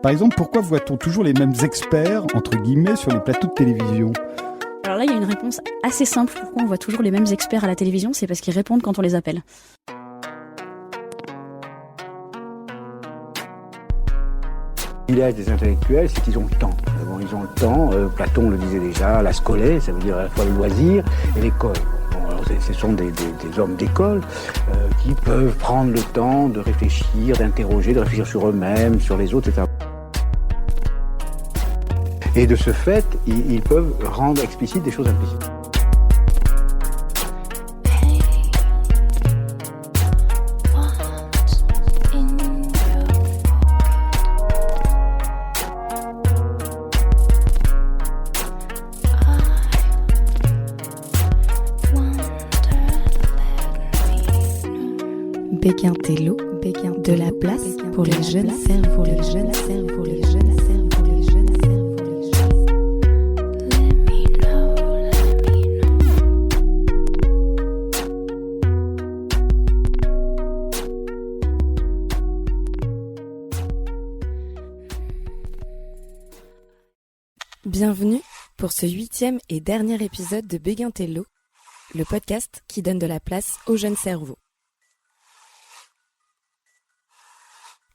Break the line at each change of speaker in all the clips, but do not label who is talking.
Par exemple, pourquoi voit-on toujours les mêmes experts, entre guillemets, sur les plateaux de télévision ?
Alors là, il y a une réponse assez simple. Pourquoi on voit toujours les mêmes experts à la télévision ? C'est parce qu'ils répondent quand on les appelle.
Le village des intellectuels, c'est qu'ils ont le temps. Bon, ils ont le temps, Platon le disait déjà, la scolée, ça veut dire à la fois le loisir et l'école. Bon, alors ce sont des hommes d'école qui peuvent prendre le temps de réfléchir, d'interroger, de réfléchir sur eux-mêmes, sur les autres, etc. Et de ce fait, ils peuvent rendre explicites des choses implicites.
Béguin-Tello, de la place pour les jeunes cerveaux, pour les jeunes cerveaux, pour les jeunes cerveaux, pour les jeunes cerveaux, pour les jeunes. Bienvenue pour ce 8e et dernier épisode de Béguin-Tello, le podcast qui donne de la place aux jeunes cerveaux.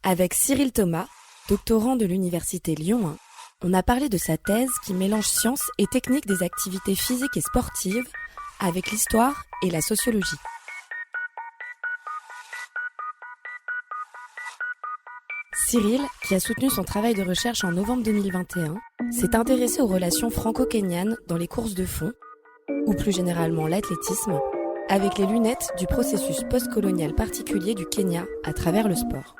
Avec Cyril Thomas, doctorant de l'université Lyon 1, on a parlé de sa thèse qui mélange sciences et techniques des activités physiques et sportives avec l'histoire et la sociologie. Cyril, qui a soutenu son travail de recherche en novembre 2021, s'est intéressé aux relations franco-kenyanes dans les courses de fond, ou plus généralement l'athlétisme, avec les lunettes du processus postcolonial particulier du Kenya à travers le sport.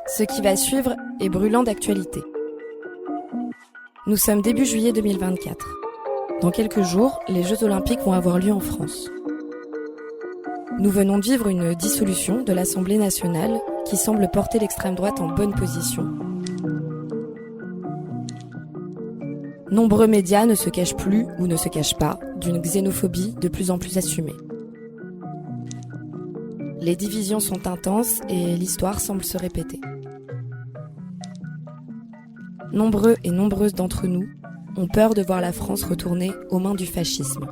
Ce qui va suivre est brûlant d'actualité. Nous sommes début juillet 2024. Dans quelques jours, les Jeux Olympiques vont avoir lieu en France. Nous venons de vivre une dissolution de l'Assemblée nationale qui semble porter l'extrême droite en bonne position. Nombreux médias ne se cachent plus ou ne se cachent pas d'une xénophobie de plus en plus assumée. Les divisions sont intenses et l'histoire semble se répéter. Nombreux et nombreuses d'entre nous ont peur de voir la France retourner aux mains du fascisme.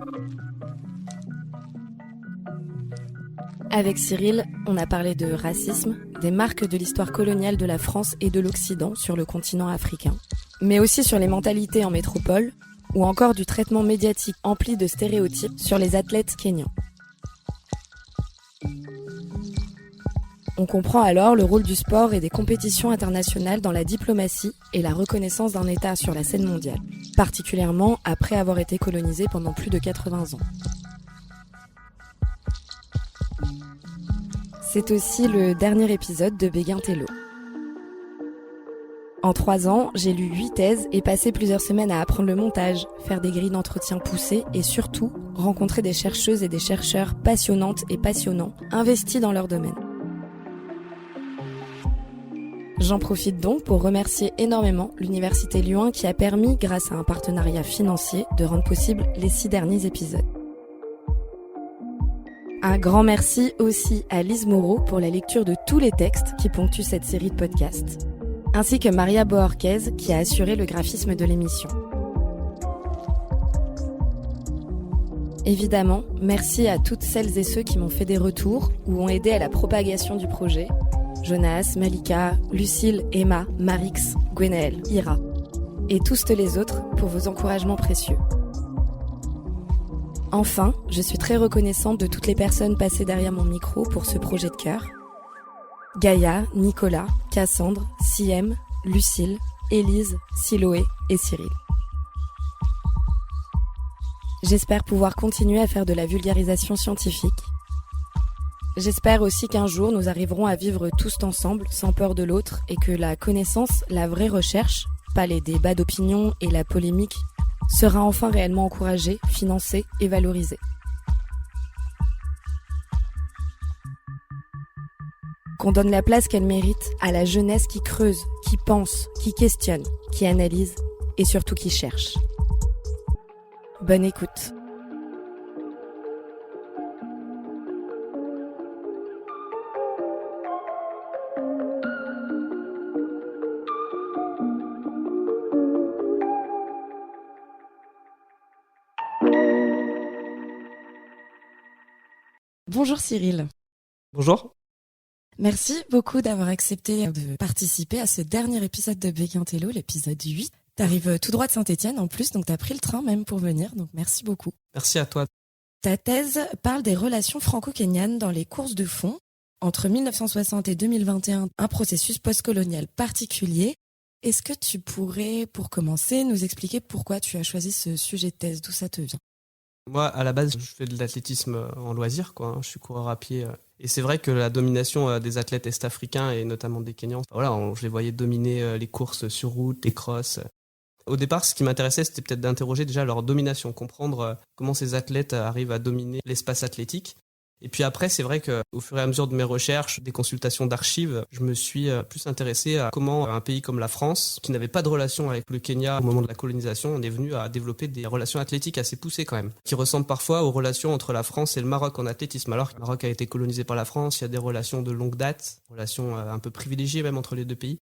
Avec Cyril, on a parlé de racisme, des marques de l'histoire coloniale de la France et de l'Occident sur le continent africain, mais aussi sur les mentalités en métropole, ou encore du traitement médiatique empli de stéréotypes sur les athlètes kenyans. On comprend alors le rôle du sport et des compétitions internationales dans la diplomatie et la reconnaissance d'un État sur la scène mondiale, particulièrement après avoir été colonisé pendant plus de 80 ans. C'est aussi le dernier épisode de Béguin-Tello. En 3 ans, j'ai lu 8 thèses et passé plusieurs semaines à apprendre le montage, faire des grilles d'entretien poussées et surtout rencontrer des chercheuses et des chercheurs passionnantes et passionnants, investis dans leur domaine. J'en profite donc pour remercier énormément l'Université Lyon 1 qui a permis, grâce à un partenariat financier, de rendre possible les 6 derniers épisodes. Un grand merci aussi à Lise Moreau pour la lecture de tous les textes qui ponctuent cette série de podcasts, ainsi que Maria Bohorquez qui a assuré le graphisme de l'émission. Évidemment, merci à toutes celles et ceux qui m'ont fait des retours ou ont aidé à la propagation du projet. Jonas, Malika, Lucille, Emma, Marix, Gwenaëlle, Ira. Et tous les autres pour vos encouragements précieux. Enfin, je suis très reconnaissante de toutes les personnes passées derrière mon micro pour ce projet de cœur. Gaïa, Nicolas, Cassandre, Siem, Lucille, Élise, Siloé et Cyril. J'espère pouvoir continuer à faire de la vulgarisation scientifique. J'espère aussi qu'un jour nous arriverons à vivre tous ensemble, sans peur de l'autre, et que la connaissance, la vraie recherche, pas les débats d'opinion et la polémique, sera enfin réellement encouragée, financée et valorisée. Qu'on donne la place qu'elle mérite à la jeunesse qui creuse, qui pense, qui questionne, qui analyse et surtout qui cherche. Bonne écoute. Bonjour Cyril.
Bonjour.
Merci beaucoup d'avoir accepté de participer à ce dernier épisode de Béguintello, l'épisode 8. T'arrives tout droit de Saint-Étienne en plus, donc t'as pris le train même pour venir, donc merci beaucoup.
Merci à toi.
Ta thèse parle des relations franco-kenyanes dans les courses de fond. Entre 1960 et 2021, un processus postcolonial particulier. Est-ce que tu pourrais, pour commencer, nous expliquer pourquoi tu as choisi ce sujet de thèse, d'où ça te vient ?
Moi, à la base, je fais de l'athlétisme en loisir, quoi. Je suis coureur à pied. Et c'est vrai que la domination des athlètes est-africains et notamment des Kenyans, je les voyais dominer les courses sur route, les crosses. Au départ, ce qui m'intéressait, c'était peut-être d'interroger déjà leur domination, comprendre comment ces athlètes arrivent à dominer l'espace athlétique. Et puis après, c'est vrai qu'au fur et à mesure de mes recherches, des consultations d'archives, je me suis plus intéressé à comment un pays comme la France, qui n'avait pas de relation avec le Kenya au moment de la colonisation, on est venu à développer des relations athlétiques assez poussées quand même, qui ressemblent parfois aux relations entre la France et le Maroc en athlétisme. Alors que le Maroc a été colonisé par la France, il y a des relations de longue date, relations un peu privilégiées même entre les deux pays.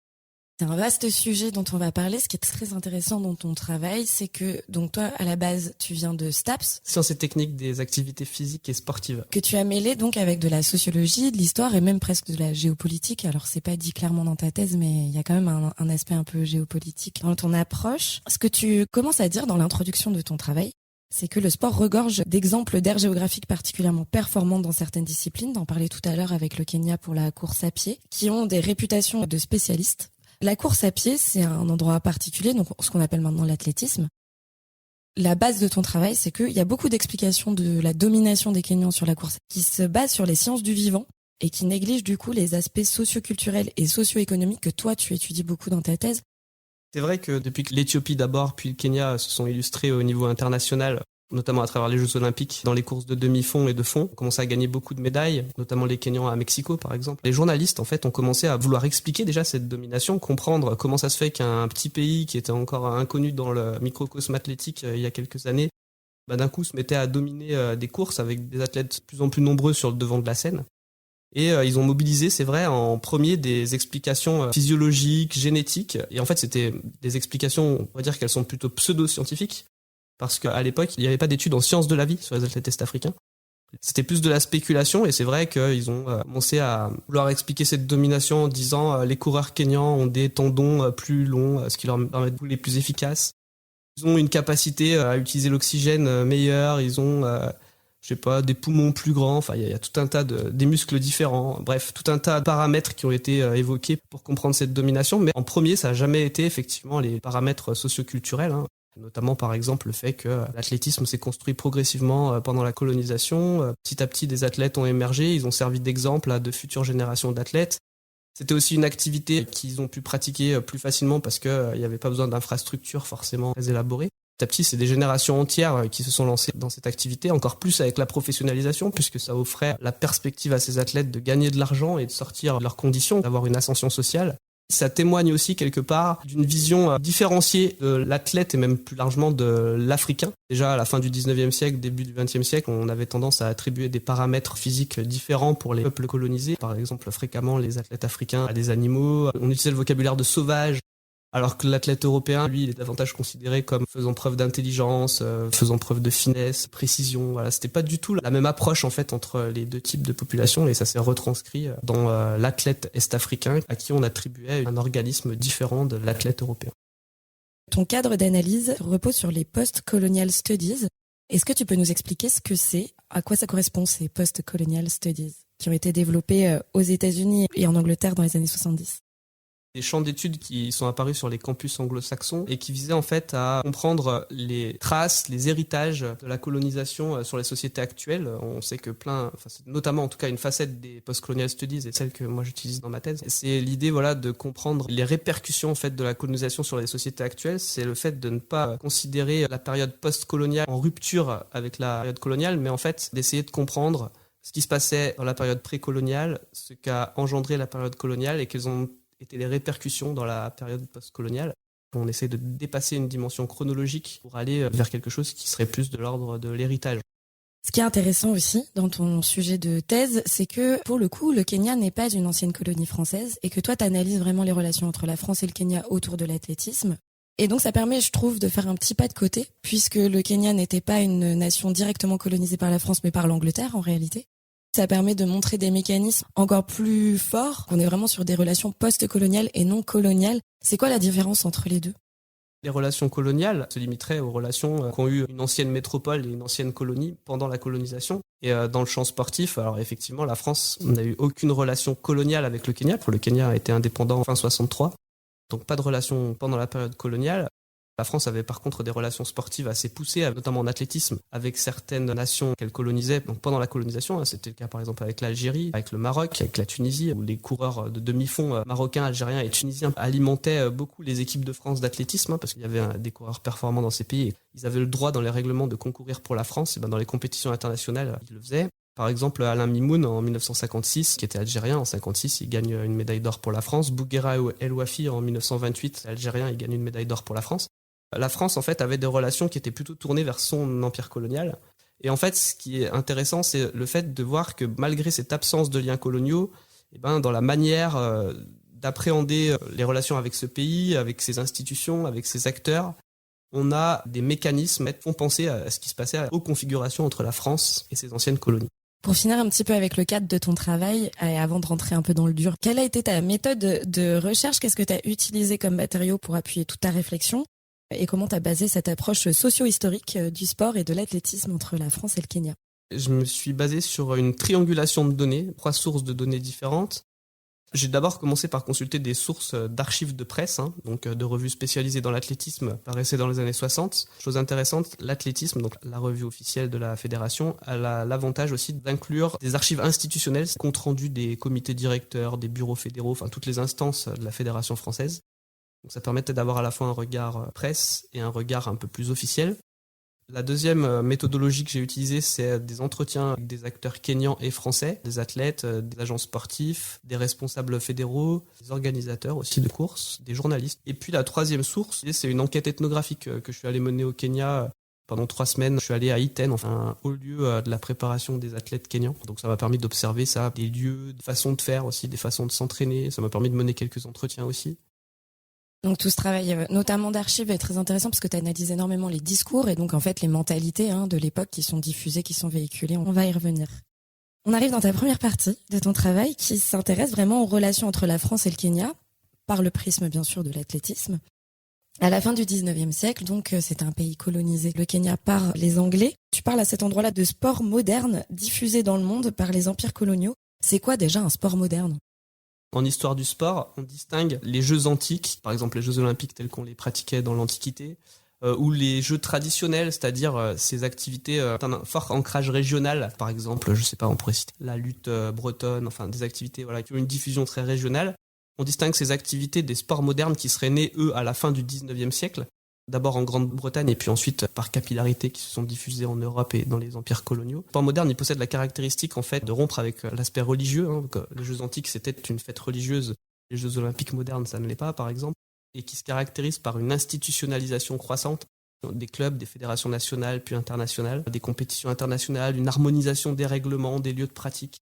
C'est un vaste sujet dont on va parler. Ce qui est très intéressant dans ton travail, c'est que, donc toi, à la base, tu viens de STAPS.
Sciences et techniques des activités physiques et sportives.
Que tu as mêlé donc avec de la sociologie, de l'histoire et même presque de la géopolitique. Alors c'est pas dit clairement dans ta thèse, mais il y a quand même un aspect un peu géopolitique dans ton approche. Ce que tu commences à dire dans l'introduction de ton travail, c'est que le sport regorge d'exemples d'aires géographiques particulièrement performantes dans certaines disciplines. T'en parlais tout à l'heure avec le Kenya pour la course à pied, qui ont des réputations de spécialistes. La course à pied, c'est un endroit particulier, donc ce qu'on appelle maintenant l'athlétisme. La base de ton travail, c'est qu'il y a beaucoup d'explications de la domination des Kenyans sur la course qui se basent sur les sciences du vivant et qui négligent du coup les aspects socio-culturels et socio-économiques que toi, tu étudies beaucoup dans ta thèse.
C'est vrai que depuis que l'Éthiopie d'abord, puis le Kenya se sont illustrés au niveau international, notamment à travers les Jeux Olympiques, dans les courses de demi-fond et de fond, on commençait à gagner beaucoup de médailles, notamment les Kenyans à Mexico par exemple. Les journalistes en fait ont commencé à vouloir expliquer déjà cette domination, comprendre comment ça se fait qu'un petit pays qui était encore inconnu dans le microcosme athlétique il y a quelques années, d'un coup se mettait à dominer des courses avec des athlètes de plus en plus nombreux sur le devant de la scène. Et ils ont mobilisé, c'est vrai, en premier des explications physiologiques, génétiques. Et en fait, c'était des explications, on va dire qu'elles sont plutôt pseudo-scientifiques. Parce qu'à l'époque, il n'y avait pas d'études en sciences de la vie sur les athlètes est-africains. C'était plus de la spéculation et c'est vrai qu'ils ont commencé à vouloir expliquer cette domination en disant les coureurs kenyans ont des tendons plus longs, ce qui leur permet de rouler plus efficaces. Ils ont une capacité à utiliser l'oxygène meilleure, ils ont des poumons plus grands, enfin il y a tout un tas des muscles différents, bref, tout un tas de paramètres qui ont été évoqués pour comprendre cette domination, mais en premier, ça n'a jamais été effectivement les paramètres socioculturels, notamment par exemple le fait que l'athlétisme s'est construit progressivement pendant la colonisation. Petit à petit, des athlètes ont émergé, ils ont servi d'exemple à de futures générations d'athlètes. C'était aussi une activité qu'ils ont pu pratiquer plus facilement parce qu'il n'y avait pas besoin d'infrastructures forcément très élaborées. Petit à petit, c'est des générations entières qui se sont lancées dans cette activité, encore plus avec la professionnalisation, puisque ça offrait la perspective à ces athlètes de gagner de l'argent et de sortir de leurs conditions, d'avoir une ascension sociale. Ça témoigne aussi quelque part d'une vision différenciée de l'athlète et même plus largement de l'Africain. Déjà à la fin du 19e siècle, début du 20e siècle, on avait tendance à attribuer des paramètres physiques différents pour les peuples colonisés. Par exemple, fréquemment, les athlètes africains à des animaux. On utilisait le vocabulaire de sauvage. Alors que l'athlète européen, lui, il est davantage considéré comme faisant preuve d'intelligence, faisant preuve de finesse, précision. Voilà, c'était pas du tout la même approche en fait entre les deux types de populations et ça s'est retranscrit dans l'athlète est-africain à qui on attribuait un organisme différent de l'athlète européen.
Ton cadre d'analyse repose sur les post-colonial studies. Est-ce que tu peux nous expliquer ce que c'est, à quoi ça correspond ces post-colonial studies qui ont été développés aux États-Unis et en Angleterre dans les années 70?
Des champs d'études qui sont apparus sur les campus anglo-saxons et qui visaient en fait à comprendre les traces, les héritages de la colonisation sur les sociétés actuelles. On sait que c'est notamment en tout cas une facette des post-colonial studies et celle que moi j'utilise dans ma thèse. C'est l'idée de comprendre les répercussions en fait de la colonisation sur les sociétés actuelles. C'est le fait de ne pas considérer la période post-coloniale en rupture avec la période coloniale, mais en fait d'essayer de comprendre ce qui se passait dans la période précoloniale, ce qu'a engendré la période coloniale et quelles ont étaient les répercussions dans la période post-coloniale. On essaie de dépasser une dimension chronologique pour aller vers quelque chose qui serait plus de l'ordre de l'héritage.
Ce qui est intéressant aussi dans ton sujet de thèse, c'est que pour le coup, le Kenya n'est pas une ancienne colonie française et que toi, tu analyses vraiment les relations entre la France et le Kenya autour de l'athlétisme. Et donc ça permet, je trouve, de faire un petit pas de côté, puisque le Kenya n'était pas une nation directement colonisée par la France, mais par l'Angleterre en réalité. Ça permet de montrer des mécanismes encore plus forts. On est vraiment sur des relations post-coloniales et non coloniales. C'est quoi la différence entre les deux ?
Les relations coloniales se limiteraient aux relations qu'ont eu une ancienne métropole et une ancienne colonie pendant la colonisation. Et dans le champ sportif, alors effectivement, la France n'a eu aucune relation coloniale avec le Kenya. Le Kenya a été indépendant en fin 63, donc pas de relation pendant la période coloniale. La France avait par contre des relations sportives assez poussées, notamment en athlétisme, avec certaines nations qu'elle colonisait donc pendant la colonisation. C'était le cas par exemple avec l'Algérie, avec le Maroc, avec la Tunisie, où les coureurs de demi-fond marocains, algériens et tunisiens alimentaient beaucoup les équipes de France d'athlétisme, parce qu'il y avait des coureurs performants dans ces pays. Ils avaient le droit dans les règlements de concourir pour la France, et dans les compétitions internationales, ils le faisaient. Par exemple, Alain Mimoun, en 1956, qui était algérien, en 56, il gagne une médaille d'or pour la France. Bouguera El Wafi, en 1928, algérien, il gagne une médaille d'or pour la France. La France, en fait, avait des relations qui étaient plutôt tournées vers son empire colonial. Et en fait, ce qui est intéressant, c'est le fait de voir que malgré cette absence de liens coloniaux, dans la manière d'appréhender les relations avec ce pays, avec ses institutions, avec ses acteurs, on a des mécanismes qui font penser à ce qui se passait aux configurations entre la France et ses anciennes colonies.
Pour finir un petit peu avec le cadre de ton travail, et avant de rentrer un peu dans le dur, quelle a été ta méthode de recherche ? Qu'est-ce que tu as utilisé comme matériaux pour appuyer toute ta réflexion ? Et comment tu as basé cette approche socio-historique du sport et de l'athlétisme entre la France et le Kenya ?
Je me suis basé sur une triangulation de données, 3 sources de données différentes. J'ai d'abord commencé par consulter des sources d'archives de presse, donc de revues spécialisées dans l'athlétisme, paraissaient dans les années 60. Chose intéressante, l'athlétisme, donc la revue officielle de la fédération, elle a l'avantage aussi d'inclure des archives institutionnelles, compte rendu des comités directeurs, des bureaux fédéraux, enfin toutes les instances de la fédération française. Donc ça permettait d'avoir à la fois un regard presse et un regard un peu plus officiel. La deuxième méthodologie que j'ai utilisée, c'est des entretiens avec des acteurs kenyans et français, des athlètes, des agents sportifs, des responsables fédéraux, des organisateurs aussi de courses, des journalistes. Et puis la troisième source, c'est une enquête ethnographique que je suis allé mener au Kenya pendant 3 semaines. Je suis allé à Iten, enfin un haut lieu de la préparation des athlètes kenyans. Donc ça m'a permis d'observer ça, des lieux, des façons de faire aussi, des façons de s'entraîner. Ça m'a permis de mener quelques entretiens aussi.
Donc tout ce travail, notamment d'archives, est très intéressant parce que tu analyses énormément les discours et donc en fait les mentalités de l'époque qui sont diffusées, qui sont véhiculées. On va y revenir. On arrive dans ta première partie de ton travail qui s'intéresse vraiment aux relations entre la France et le Kenya, par le prisme bien sûr de l'athlétisme. À la fin du 19e siècle, donc c'est un pays colonisé, le Kenya, par les Anglais. Tu parles à cet endroit-là de sport moderne diffusé dans le monde par les empires coloniaux. C'est quoi déjà un sport moderne ?
En histoire du sport, on distingue les jeux antiques, par exemple les jeux olympiques tels qu'on les pratiquait dans l'Antiquité, ou les jeux traditionnels, c'est-à-dire ces activités d'un fort ancrage régional. Par exemple, je sais pas, on pourrait citer la lutte bretonne, enfin des activités qui ont une diffusion très régionale. On distingue ces activités des sports modernes qui seraient nés, eux, à la fin du 19e siècle. D'abord en Grande-Bretagne et puis ensuite par capillarité qui se sont diffusés en Europe et dans les empires coloniaux. Le sport moderne, il possède la caractéristique en fait de rompre avec l'aspect religieux. Donc, les Jeux antiques, c'était une fête religieuse. Les Jeux olympiques modernes, ça ne l'est pas, par exemple. Et qui se caractérise par une institutionnalisation croissante des clubs, des fédérations nationales puis internationales, des compétitions internationales, une harmonisation des règlements, des lieux de pratique.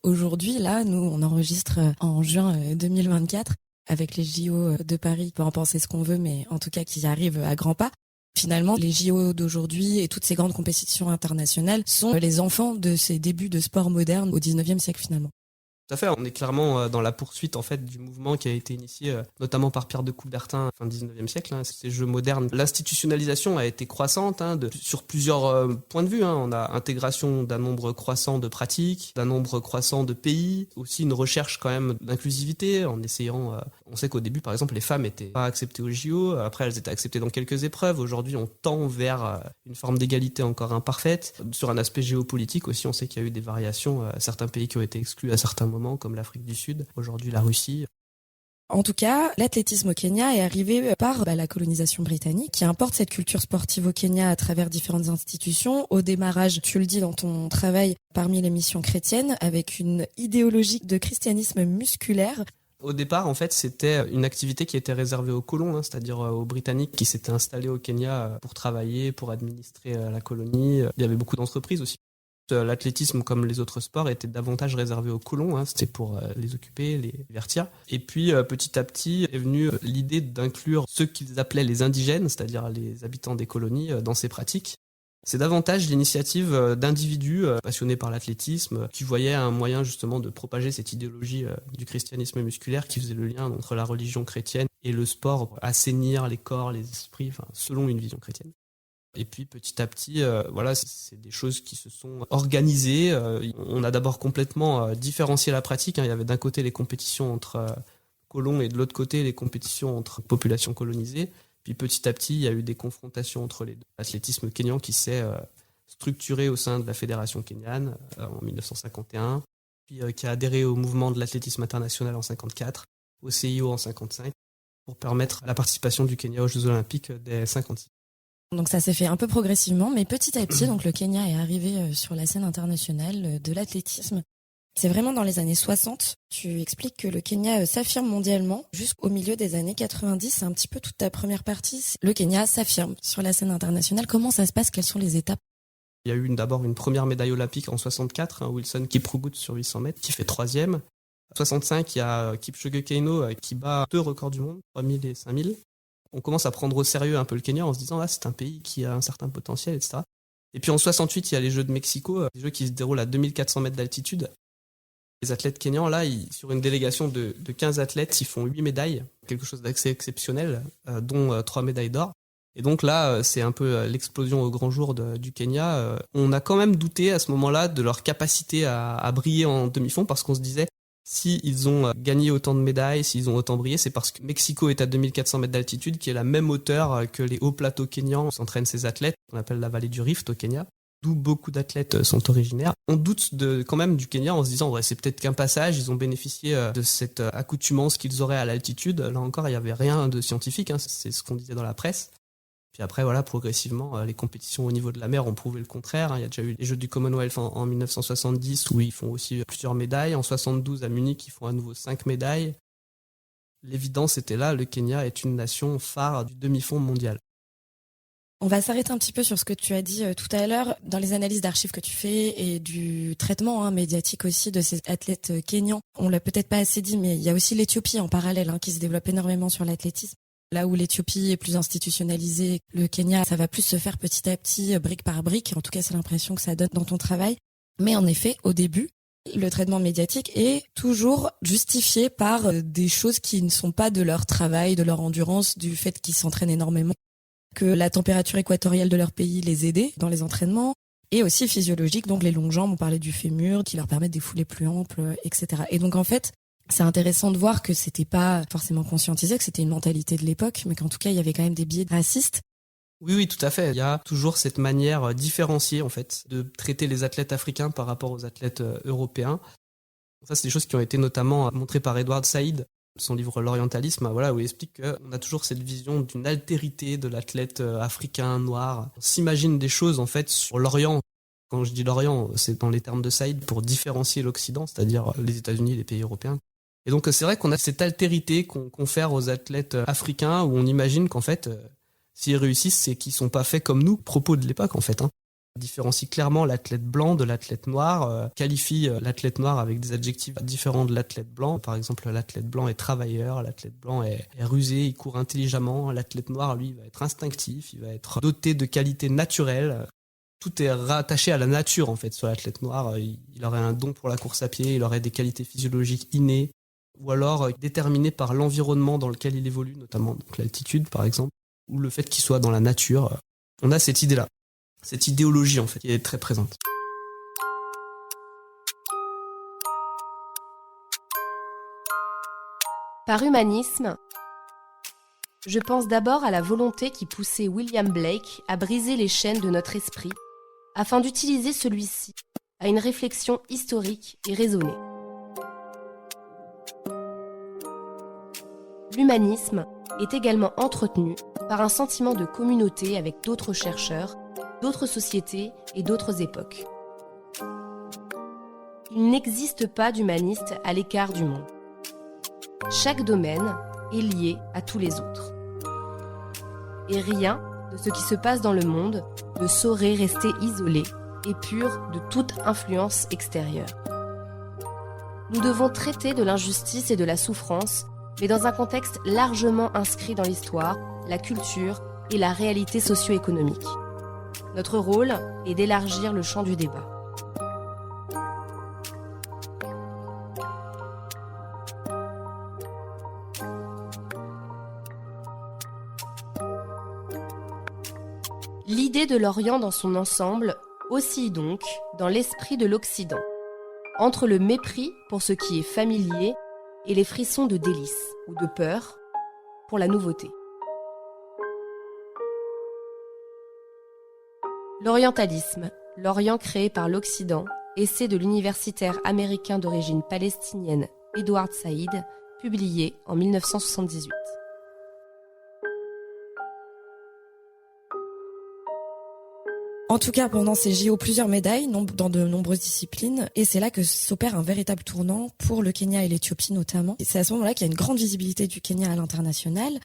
Aujourd'hui, là, nous, on enregistre en juin 2024. Avec les JO de Paris, on peut en penser ce qu'on veut, mais en tout cas qui arrivent à grands pas. Finalement, les JO d'aujourd'hui et toutes ces grandes compétitions internationales sont les enfants de ces débuts de sport moderne au 19e siècle finalement.
Tout à fait, on est clairement dans la poursuite en fait du mouvement qui a été initié notamment par Pierre de Coubertin fin 19e siècle, ces jeux modernes. L'institutionnalisation a été croissante sur plusieurs points de vue. On a intégration d'un nombre croissant de pratiques, d'un nombre croissant de pays, aussi une recherche quand même d'inclusivité en essayant. On sait qu'au début par exemple les femmes n'étaient pas acceptées aux JO, après elles étaient acceptées dans quelques épreuves. Aujourd'hui on tend vers une forme d'égalité encore imparfaite. Sur un aspect géopolitique aussi, on sait qu'il y a eu des variations, certains pays qui ont été exclus à certains moments comme l'Afrique du Sud, aujourd'hui la Russie.
En tout cas, l'athlétisme au Kenya est arrivé par la colonisation britannique qui importe cette culture sportive au Kenya à travers différentes institutions. Au démarrage, tu le dis dans ton travail, parmi les missions chrétiennes, avec une idéologie de christianisme musculaire.
Au départ, en fait, c'était une activité qui était réservée aux colons, c'est-à-dire aux Britanniques qui s'étaient installés au Kenya pour travailler, pour administrer la colonie. Il y avait beaucoup d'entreprises aussi. L'athlétisme, comme les autres sports, était davantage réservé aux colons, c'était pour les occuper, les divertir. Et puis, petit à petit, est venue l'idée d'inclure ceux qu'ils appelaient les indigènes, c'est-à-dire les habitants des colonies, dans ces pratiques. C'est davantage l'initiative d'individus passionnés par l'athlétisme qui voyaient un moyen justement de propager cette idéologie du christianisme musculaire qui faisait le lien entre la religion chrétienne et le sport, assainir les corps, les esprits, selon une vision chrétienne. Et puis petit à petit, c'est des choses qui se sont organisées. On a d'abord complètement différencié la pratique. Il y avait d'un côté les compétitions entre colons et de l'autre côté les compétitions entre populations colonisées. Puis petit à petit, il y a eu des confrontations entre les deux. L'athlétisme kényan qui s'est structuré au sein de la fédération kenyane en 1951, puis qui a adhéré au mouvement de l'athlétisme international en 1954, au CIO en 1955, pour permettre la participation du Kenya aux Jeux Olympiques dès 1956.
Donc ça s'est fait un peu progressivement, mais petit à petit, donc le Kenya est arrivé sur la scène internationale de l'athlétisme. C'est vraiment dans les années 60. Tu expliques que le Kenya s'affirme mondialement jusqu'au milieu des années 90. C'est un petit peu toute ta première partie. Le Kenya s'affirme sur la scène internationale. Comment ça se passe? Quelles sont les étapes?
Il y a eu d'abord une première médaille olympique en 64, Wilson Kiprugut sur 800 mètres, qui fait 3e. En 65, il y a Kipchoge Keino qui bat 2 records du monde, 3000 et 5000. On commence à prendre au sérieux un peu le Kenya en se disant c'est un pays qui a un certain potentiel, etc. Et puis en 68, il y a les Jeux de Mexico, des Jeux qui se déroulent à 2400 mètres d'altitude. Les athlètes kenyans, là, sur une délégation de 15 athlètes, ils font 8 médailles, quelque chose d'assez exceptionnel, dont 3 médailles d'or. Et donc là, c'est un peu l'explosion au grand jour du Kenya. On a quand même douté à ce moment-là de leur capacité à briller en demi-fond parce qu'on se disait s'ils ont gagné autant de médailles, s'ils ont autant brillé, c'est parce que Mexico est à 2400 mètres d'altitude, qui est la même hauteur que les hauts plateaux kenyans où s'entraînent ces athlètes, qu'on appelle la vallée du Rift au Kenya, d'où beaucoup d'athlètes sont originaires. On doute quand même du Kenya en se disant c'est peut-être qu'un passage, ils ont bénéficié de cette accoutumance qu'ils auraient à l'altitude. Là encore, il n'y avait rien de scientifique, c'est ce qu'on disait dans la presse. Puis après, progressivement, les compétitions au niveau de la mer ont prouvé le contraire. Il y a déjà eu les Jeux du Commonwealth en 1970 où ils font aussi plusieurs médailles. En 72, à Munich, ils font à nouveau 5 médailles. L'évidence était là, le Kenya est une nation phare du demi-fond mondial.
On va s'arrêter un petit peu sur ce que tu as dit tout à l'heure. Dans les analyses d'archives que tu fais et du traitement médiatique aussi de ces athlètes kenyans, on l'a peut-être pas assez dit, mais il y a aussi l'Éthiopie en parallèle qui se développe énormément sur l'athlétisme. Là où l'Éthiopie est plus institutionnalisée, le Kenya, ça va plus se faire petit à petit, brique par brique. En tout cas, c'est l'impression que ça donne dans ton travail. Mais en effet, au début, le traitement médiatique est toujours justifié par des choses qui ne sont pas de leur travail, de leur endurance, du fait qu'ils s'entraînent énormément, que la température équatoriale de leur pays les aidait dans les entraînements, et aussi physiologique, donc les longues jambes, on parlait du fémur, qui leur permettent des foulées plus amples, etc. Et donc en fait, c'est intéressant de voir que c'était pas forcément conscientisé, que c'était une mentalité de l'époque, mais qu'en tout cas, il y avait quand même des biais racistes.
Oui, tout à fait. Il y a toujours cette manière différenciée, en fait, de traiter les athlètes africains par rapport aux athlètes européens. Ça, c'est des choses qui ont été notamment montrées par Edward Said, son livre L'Orientalisme, où il explique qu'on a toujours cette vision d'une altérité de l'athlète africain, noir. On s'imagine des choses, en fait, sur l'Orient. Quand je dis l'Orient, c'est dans les termes de Said pour différencier l'Occident, c'est-à-dire les États-Unis et les pays européens. Et donc c'est vrai qu'on a cette altérité qu'on confère aux athlètes africains où on imagine qu'en fait, s'ils réussissent, c'est qu'ils sont pas faits comme nous, propos de l'époque en fait. On différencie clairement l'athlète blanc de l'athlète noir, qualifie l'athlète noir avec des adjectifs différents de l'athlète blanc. Par exemple, l'athlète blanc est travailleur, l'athlète blanc est rusé, il court intelligemment. L'athlète noir, lui, va être instinctif, il va être doté de qualités naturelles. Tout est rattaché à la nature en fait sur l'athlète noir. Il aurait un don pour la course à pied, il aurait des qualités physiologiques innées, ou alors déterminé par l'environnement dans lequel il évolue, notamment donc l'altitude par exemple, ou le fait qu'il soit dans la nature. On a cette idée-là, cette idéologie en fait, qui est très présente.
Par humanisme, je pense d'abord à la volonté qui poussait William Blake à briser les chaînes de notre esprit, afin d'utiliser celui-ci à une réflexion historique et raisonnée. L'humanisme est également entretenu par un sentiment de communauté avec d'autres chercheurs, d'autres sociétés et d'autres époques. Il n'existe pas d'humaniste à l'écart du monde. chaque domaine est lié à tous les autres. Et rien de ce qui se passe dans le monde ne saurait rester isolé et pur de toute influence extérieure. Nous devons traiter de l'injustice et de la souffrance, mais dans un contexte largement inscrit dans l'histoire, la culture et la réalité socio-économique. Notre rôle est d'élargir le champ du débat. L'idée de l'Orient dans son ensemble oscille donc dans l'esprit de l'Occident, entre le mépris pour ce qui est familier et les frissons de délice ou de peur pour la nouveauté. L'orientalisme, l'Orient créé par l'Occident, essai de l'universitaire américain d'origine palestinienne Edward Said, publié en 1978.
En tout cas, pendant ces JO, plusieurs médailles dans de nombreuses disciplines. Et c'est là que s'opère un véritable tournant pour le Kenya et l'Éthiopie notamment. Et c'est à ce moment-là qu'il y a une grande visibilité du Kenya à l'international.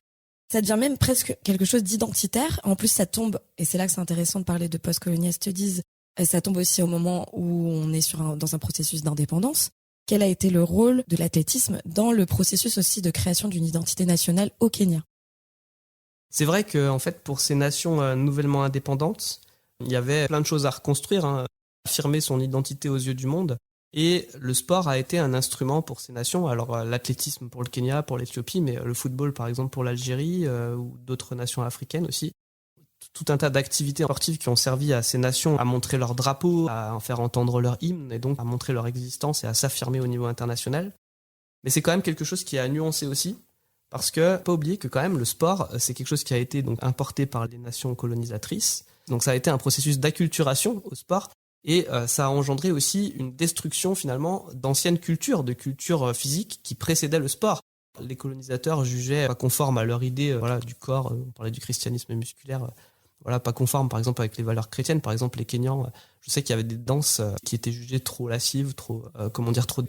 Ça devient même presque quelque chose d'identitaire. En plus, ça tombe, et c'est là que c'est intéressant de parler de post-colonial studies, ça tombe aussi au moment où on est dans un processus d'indépendance. Quel a été le rôle de l'athlétisme dans le processus aussi de création d'une identité nationale au Kenya?
C'est vrai que, en fait, pour ces nations nouvellement indépendantes, il y avait plein de choses à reconstruire, affirmer son identité aux yeux du monde. Et le sport a été un instrument pour ces nations. Alors l'athlétisme pour le Kenya, pour l'Éthiopie, mais le football par exemple pour l'Algérie ou d'autres nations africaines aussi. Tout un tas d'activités sportives qui ont servi à ces nations à montrer leur drapeau, à en faire entendre leur hymne et donc à montrer leur existence et à s'affirmer au niveau international. Mais c'est quand même quelque chose qui a nuancé aussi, parce que pas oublier que quand même le sport, c'est quelque chose qui a été donc importé par les nations colonisatrices. Donc ça a été un processus d'acculturation au sport. Et ça a engendré aussi une destruction finalement d'anciennes cultures, de cultures physiques qui précédaient le sport. Les colonisateurs jugeaient pas conformes à leur idée du corps, on parlait du christianisme musculaire, pas conformes par exemple avec les valeurs chrétiennes. Par exemple les Kenyans, je sais qu'il y avait des danses qui étaient jugées trop lascives, trop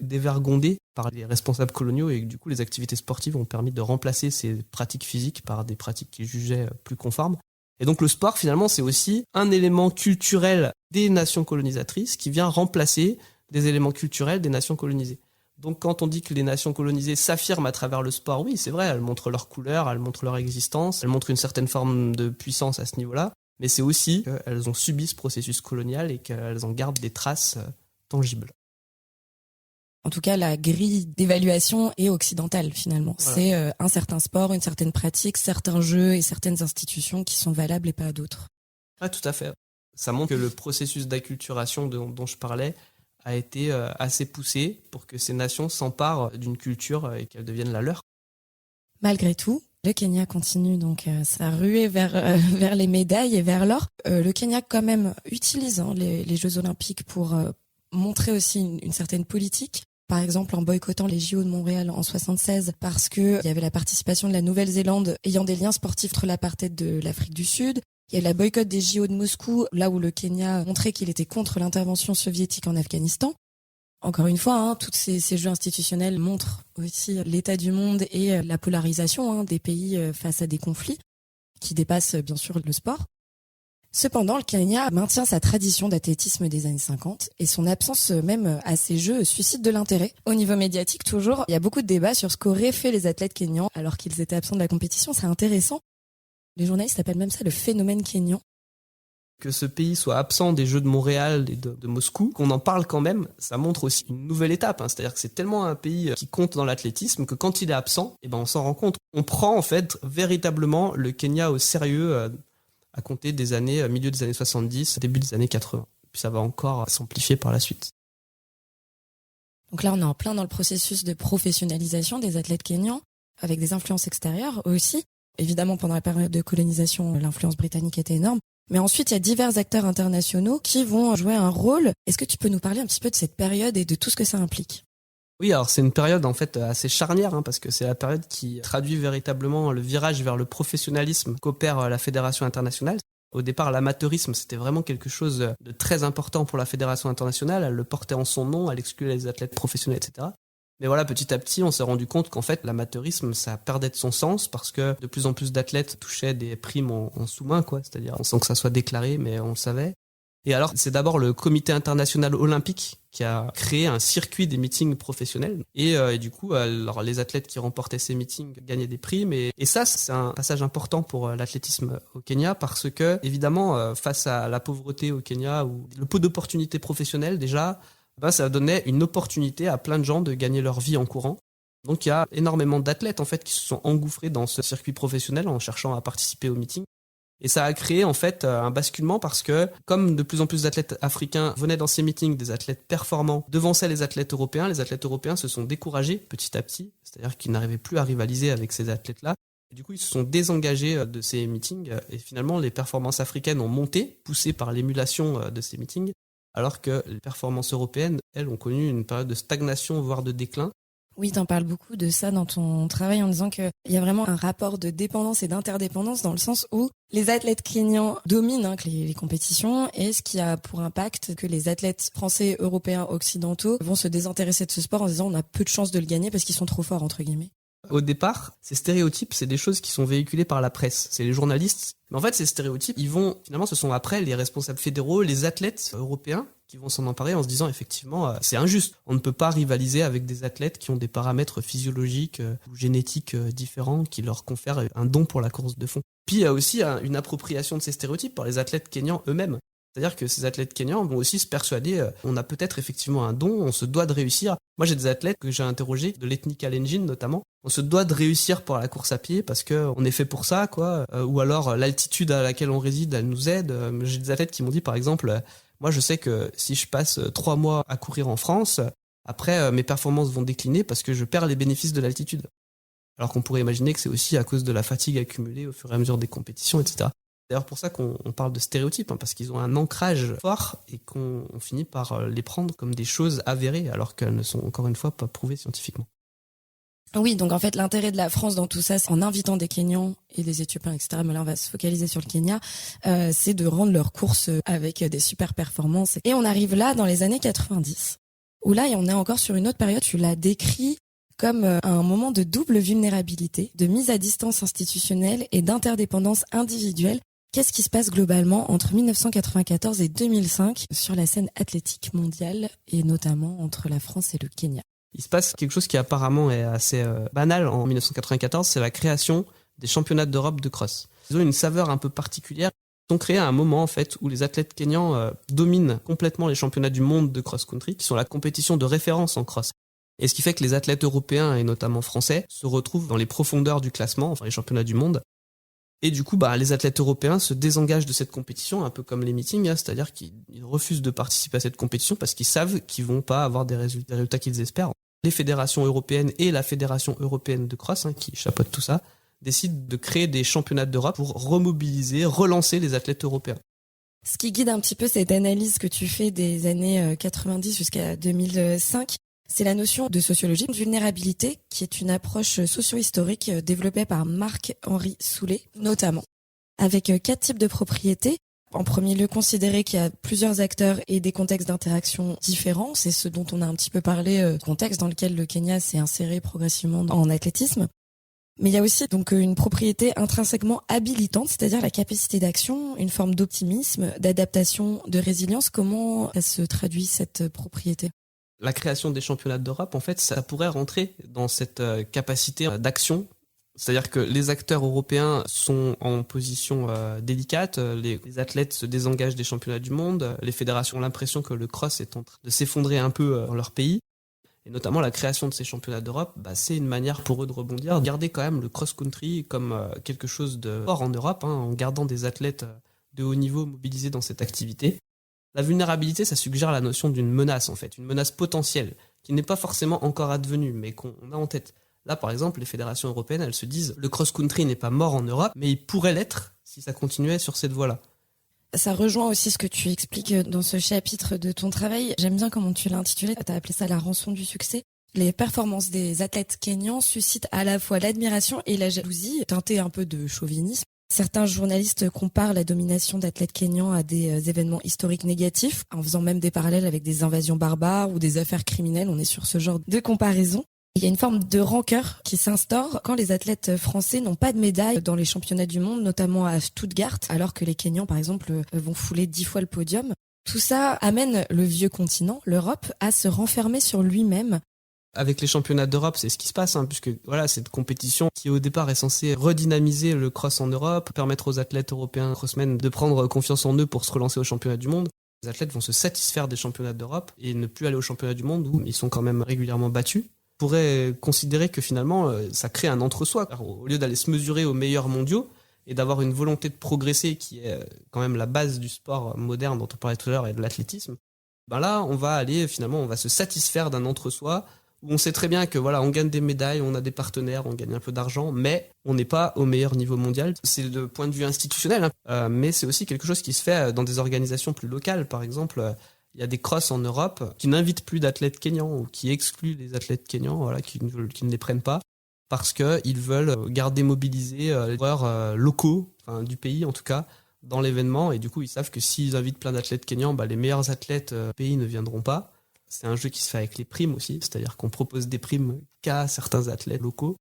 dévergondées par les responsables coloniaux et du coup les activités sportives ont permis de remplacer ces pratiques physiques par des pratiques qu'ils jugeaient plus conformes. Et donc le sport, finalement, c'est aussi un élément culturel des nations colonisatrices qui vient remplacer des éléments culturels des nations colonisées. Donc quand on dit que les nations colonisées s'affirment à travers le sport, oui, c'est vrai, elles montrent leur couleur, elles montrent leur existence, elles montrent une certaine forme de puissance à ce niveau-là, mais c'est aussi qu'elles ont subi ce processus colonial et qu'elles en gardent des traces tangibles.
En tout cas, la grille d'évaluation est occidentale, finalement. Voilà. C'est un certain sport, une certaine pratique, certains jeux et certaines institutions qui sont valables et pas d'autres.
Ah, tout à fait. Ça montre que le processus d'acculturation dont je parlais a été assez poussé pour que ces nations s'emparent d'une culture et qu'elles deviennent la leur.
Malgré tout, le Kenya continue donc sa ruée vers les médailles et vers l'or. Le Kenya, quand même, utilise les Jeux Olympiques pour montrer aussi une certaine politique. Par exemple, en boycottant les JO de Montréal en 1976 parce que il y avait la participation de la Nouvelle-Zélande ayant des liens sportifs entre l'apartheid de l'Afrique du Sud. Il y a la boycott des JO de Moscou, là où le Kenya montrait qu'il était contre l'intervention soviétique en Afghanistan. Encore une fois, tous ces jeux institutionnels montrent aussi l'état du monde et la polarisation des pays face à des conflits qui dépassent bien sûr le sport. Cependant, le Kenya maintient sa tradition d'athlétisme des années 50 et son absence même à ces jeux suscite de l'intérêt. Au niveau médiatique, toujours, il y a beaucoup de débats sur ce qu'auraient fait les athlètes kenyans alors qu'ils étaient absents de la compétition. C'est intéressant. Les journalistes appellent même ça le phénomène kényan.
Que ce pays soit absent des Jeux de Montréal et de Moscou, qu'on en parle quand même, ça montre aussi une nouvelle étape. C'est-à-dire que c'est tellement un pays qui compte dans l'athlétisme que quand il est absent, on s'en rend compte. On prend en fait véritablement le Kenya au sérieux à compter des années, milieu des années 70, début des années 80. Puis ça va encore s'amplifier par la suite.
Donc là, on est en plein dans le processus de professionnalisation des athlètes kenyans, avec des influences extérieures aussi. Évidemment, pendant la période de colonisation, l'influence britannique était énorme. Mais ensuite, il y a divers acteurs internationaux qui vont jouer un rôle. Est-ce que tu peux nous parler un petit peu de cette période et de tout ce que ça implique ?
Oui, alors c'est une période en fait assez charnière parce que c'est la période qui traduit véritablement le virage vers le professionnalisme qu'opère la Fédération internationale. Au départ, l'amateurisme, c'était vraiment quelque chose de très important pour la Fédération internationale. Elle le portait en son nom, elle excluait les athlètes professionnels, etc. Mais voilà, petit à petit, on s'est rendu compte qu'en fait, l'amateurisme, ça perdait de son sens parce que de plus en plus d'athlètes touchaient des primes en sous-main, quoi. C'est-à-dire, sans que ça soit déclaré, mais on le savait. Et alors, c'est d'abord le Comité international olympique qui a créé un circuit des meetings professionnels. Et du coup, alors, les athlètes qui remportaient ces meetings gagnaient des primes. Et ça, c'est un passage important pour l'athlétisme au Kenya parce que, évidemment, face à la pauvreté au Kenya ou le peu d'opportunités professionnelles déjà, ça donnait une opportunité à plein de gens de gagner leur vie en courant. Donc, il y a énormément d'athlètes en fait qui se sont engouffrés dans ce circuit professionnel en cherchant à participer aux meetings. Et ça a créé en fait un basculement parce que comme de plus en plus d'athlètes africains venaient dans ces meetings, des athlètes performants devançaient les athlètes européens se sont découragés petit à petit, c'est-à-dire qu'ils n'arrivaient plus à rivaliser avec ces athlètes-là. Et du coup, ils se sont désengagés de ces meetings et finalement les performances africaines ont monté, poussées par l'émulation de ces meetings, alors que les performances européennes, elles, ont connu une période de stagnation, voire de déclin.
Oui, t'en parles beaucoup de ça dans ton travail en disant qu'il y a vraiment un rapport de dépendance et d'interdépendance dans le sens où les athlètes kenyans dominent les compétitions et ce qui a pour impact que les athlètes français, européens, occidentaux vont se désintéresser de ce sport en se disant on a peu de chances de le gagner parce qu'ils sont trop forts, entre guillemets.
Au départ, ces stéréotypes, c'est des choses qui sont véhiculées par la presse. C'est les journalistes. Mais en fait, ces stéréotypes, ce sont après les responsables fédéraux, les athlètes européens qui vont s'en emparer en se disant effectivement, c'est injuste. On ne peut pas rivaliser avec des athlètes qui ont des paramètres physiologiques ou génétiques différents qui leur confèrent un don pour la course de fond. Puis il y a aussi une appropriation de ces stéréotypes par les athlètes kenyans eux-mêmes. C'est-à-dire que ces athlètes kenyans vont aussi se persuader on a peut-être effectivement un don, on se doit de réussir. Moi, j'ai des athlètes que j'ai interrogés, de l'ethnie Kalenjin notamment. On se doit de réussir pour la course à pied parce que on est fait pour ça, quoi. Ou alors l'altitude à laquelle on réside, elle nous aide. J'ai des athlètes qui m'ont dit, par exemple, moi, je sais que si je passe 3 mois à courir en France, après mes performances vont décliner parce que je perds les bénéfices de l'altitude. Alors qu'on pourrait imaginer que c'est aussi à cause de la fatigue accumulée au fur et à mesure des compétitions, etc. C'est d'ailleurs pour ça qu'on parle de stéréotypes, parce qu'ils ont un ancrage fort et qu'on finit par les prendre comme des choses avérées, alors qu'elles ne sont encore une fois pas prouvées scientifiquement.
Oui, donc en fait, l'intérêt de la France dans tout ça, c'est en invitant des Kenyans et des Éthiopiens, etc., mais là, on va se focaliser sur le Kenya, c'est de rendre leurs courses avec des super performances. Et on arrive là dans les années 90, où là, on est encore sur une autre période, tu l'as décrit comme un moment de double vulnérabilité, de mise à distance institutionnelle et d'interdépendance individuelle. Qu'est-ce qui se passe globalement entre 1994 et 2005 sur la scène athlétique mondiale et notamment entre la France et le Kenya?
Il se passe quelque chose qui apparemment est assez banal en 1994, c'est la création des championnats d'Europe de cross. Ils ont une saveur un peu particulière. Ils ont créé à un moment en fait où les athlètes kenyans dominent complètement les championnats du monde de cross-country, qui sont la compétition de référence en cross. Et ce qui fait que les athlètes européens et notamment français se retrouvent dans les profondeurs du classement, enfin les championnats du monde. Et du coup, les athlètes européens se désengagent de cette compétition, un peu comme les meetings, c'est-à-dire qu'ils refusent de participer à cette compétition parce qu'ils savent qu'ils vont pas avoir des résultats qu'ils espèrent. Les fédérations européennes et la Fédération européenne de cross, qui chapeaute tout ça, décident de créer des championnats d'Europe pour remobiliser, relancer les athlètes européens.
Ce qui guide un petit peu cette analyse que tu fais des années 90 jusqu'à 2005, c'est la notion de sociologie de vulnérabilité, qui est une approche socio-historique développée par Marc-Henri Soulet, notamment, avec 4 types de propriétés. En premier lieu, considérer qu'il y a plusieurs acteurs et des contextes d'interaction différents. C'est ce dont on a un petit peu parlé, contexte dans lequel le Kenya s'est inséré progressivement en athlétisme. Mais il y a aussi donc une propriété intrinsèquement habilitante, c'est-à-dire la capacité d'action, une forme d'optimisme, d'adaptation, de résilience. Comment ça se traduit cette propriété ?
La création des championnats d'Europe, en fait, ça pourrait rentrer dans cette capacité d'action. C'est-à-dire que les acteurs européens sont en position délicate, les athlètes se désengagent des championnats du monde, les fédérations ont l'impression que le cross est en train de s'effondrer un peu dans leur pays. Et notamment la création de ces championnats d'Europe, c'est une manière pour eux de rebondir, de garder quand même le cross-country comme quelque chose de fort en Europe, en gardant des athlètes de haut niveau mobilisés dans cette activité. La vulnérabilité, ça suggère la notion d'une menace, en fait, une menace potentielle, qui n'est pas forcément encore advenue, mais qu'on a en tête. Là, par exemple, les fédérations européennes, elles se disent le cross-country n'est pas mort en Europe, mais il pourrait l'être si ça continuait sur cette voie-là.
Ça rejoint aussi ce que tu expliques dans ce chapitre de ton travail. J'aime bien comment tu l'as intitulé. Tu as appelé ça la rançon du succès. Les performances des athlètes kenyans suscitent à la fois l'admiration et la jalousie, teintée un peu de chauvinisme. Certains journalistes comparent la domination d'athlètes kenyans à des événements historiques négatifs, en faisant même des parallèles avec des invasions barbares ou des affaires criminelles. On est sur ce genre de comparaison. Il y a une forme de rancœur qui s'instaure quand les athlètes français n'ont pas de médaille dans les championnats du monde, notamment à Stuttgart, alors que les Kenyans, par exemple, vont fouler 10 fois le podium. Tout ça amène le vieux continent, l'Europe, à se renfermer sur lui-même.
Avec les championnats d'Europe, c'est ce qui se passe, puisque voilà, cette compétition qui au départ est censée redynamiser le cross en Europe, permettre aux athlètes européens crossmen de prendre confiance en eux pour se relancer aux championnats du monde. Les athlètes vont se satisfaire des championnats d'Europe et ne plus aller aux championnats du monde où ils sont quand même régulièrement battus. On pourrait considérer que finalement, ça crée un entre-soi. Au lieu d'aller se mesurer aux meilleurs mondiaux et d'avoir une volonté de progresser qui est quand même la base du sport moderne dont on parlait tout à l'heure et de l'athlétisme, ben là, on va se satisfaire d'un entre-soi où on sait très bien que voilà, on gagne des médailles, on a des partenaires, on gagne un peu d'argent, mais on n'est pas au meilleur niveau mondial. C'est le point de vue institutionnel, mais c'est aussi quelque chose qui se fait dans des organisations plus locales. Par exemple, il y a des crosses en Europe qui n'invitent plus d'athlètes kenyans ou qui excluent les athlètes kenyans, voilà, qui ne les prennent pas parce qu'ils veulent garder mobilisés les joueurs locaux, enfin, du pays en tout cas, dans l'événement. Et du coup, ils savent que s'ils invitent plein d'athlètes kenyans, les meilleurs athlètes du pays ne viendront pas. C'est un jeu qui se fait avec les primes aussi, c'est-à-dire qu'on propose des primes qu'à certains athlètes locaux.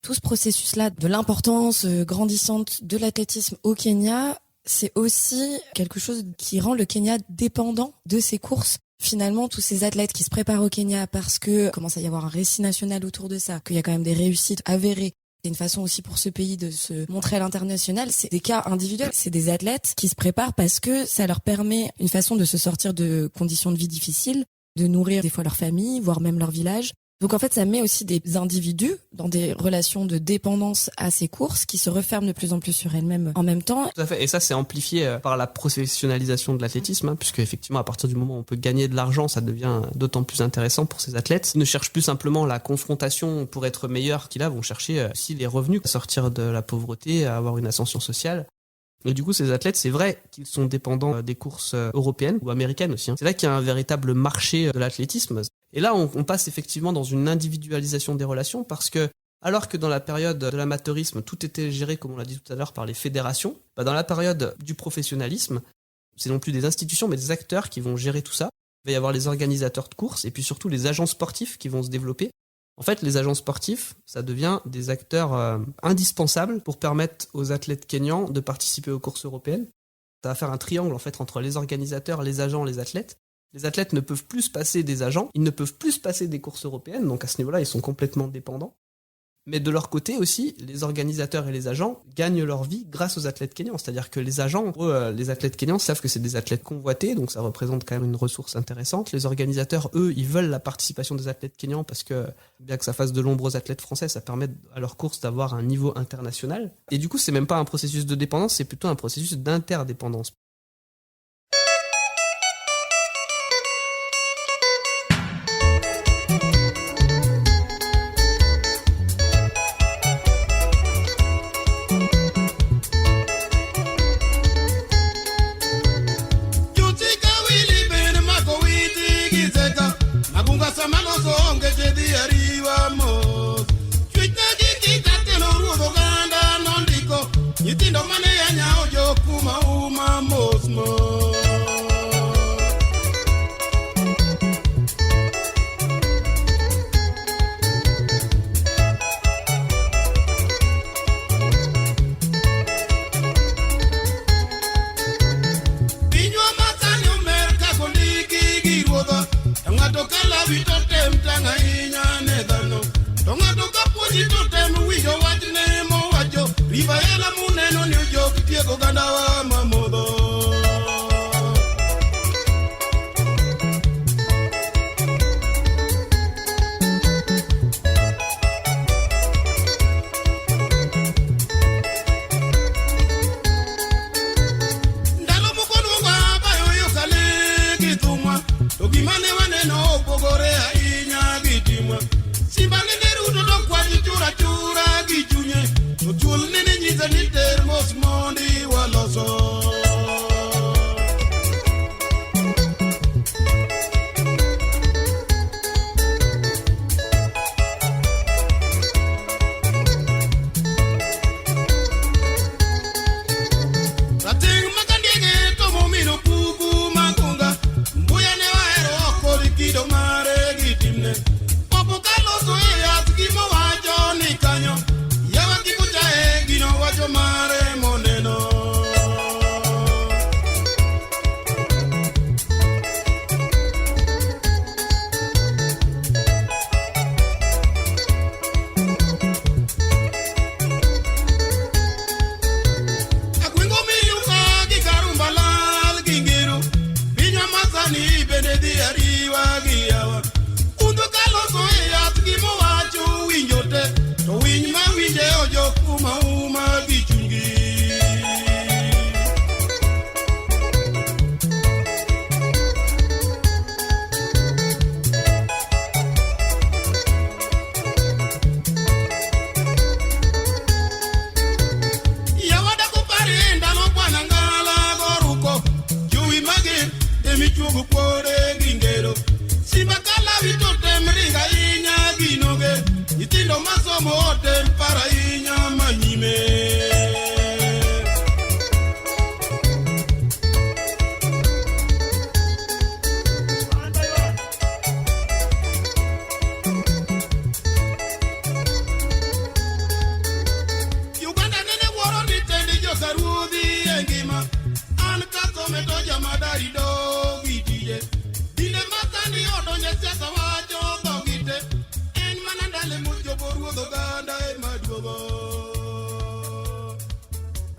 Tout ce processus-là de l'importance grandissante de l'athlétisme au Kenya, c'est aussi quelque chose qui rend le Kenya dépendant de ses courses. Finalement, tous ces athlètes qui se préparent au Kenya parce que commence à y avoir un récit national autour de ça, qu'il y a quand même des réussites avérées. C'est une façon aussi pour ce pays de se montrer à l'international. C'est des cas individuels. C'est des athlètes qui se préparent parce que ça leur permet une façon de se sortir de conditions de vie difficiles, de nourrir des fois leur famille, voire même leur village. Donc en fait, ça met aussi des individus dans des relations de dépendance à ces courses qui se referment de plus en plus sur elles-mêmes en même temps.
Tout à fait. Et ça, c'est amplifié par la professionnalisation de l'athlétisme, puisque effectivement, à partir du moment où on peut gagner de l'argent, ça devient d'autant plus intéressant pour ces athlètes. Ils ne cherchent plus simplement la confrontation pour être meilleurs, qui là vont chercher aussi les revenus, à sortir de la pauvreté, à avoir une ascension sociale. Et du coup, ces athlètes, c'est vrai qu'ils sont dépendants des courses européennes ou américaines aussi. C'est là qu'il y a un véritable marché de l'athlétisme. Et là, on passe effectivement dans une individualisation des relations parce que, alors que dans la période de l'amateurisme, tout était géré, comme on l'a dit tout à l'heure, par les fédérations, dans la période du professionnalisme, c'est non plus des institutions, mais des acteurs qui vont gérer tout ça. Il va y avoir les organisateurs de courses et puis surtout les agents sportifs qui vont se développer. En fait, les agents sportifs, ça devient des acteurs indispensables pour permettre aux athlètes kenyans de participer aux courses européennes. Ça va faire un triangle en fait entre les organisateurs, les agents, les athlètes. Les athlètes ne peuvent plus se passer des agents, ils ne peuvent plus se passer des courses européennes, donc à ce niveau-là, ils sont complètement dépendants. Mais de leur côté aussi, les organisateurs et les agents gagnent leur vie grâce aux athlètes kenyans. C'est-à-dire que les agents, les athlètes kenyans savent que c'est des athlètes convoités, donc ça représente quand même une ressource intéressante. Les organisateurs, eux, ils veulent la participation des athlètes kenyans parce que, bien que ça fasse de l'ombre aux athlètes français, ça permet à leur course d'avoir un niveau international. Et du coup, c'est même pas un processus de dépendance, c'est plutôt un processus d'interdépendance.
Chul nini nyisa ni ter mos mondi waloso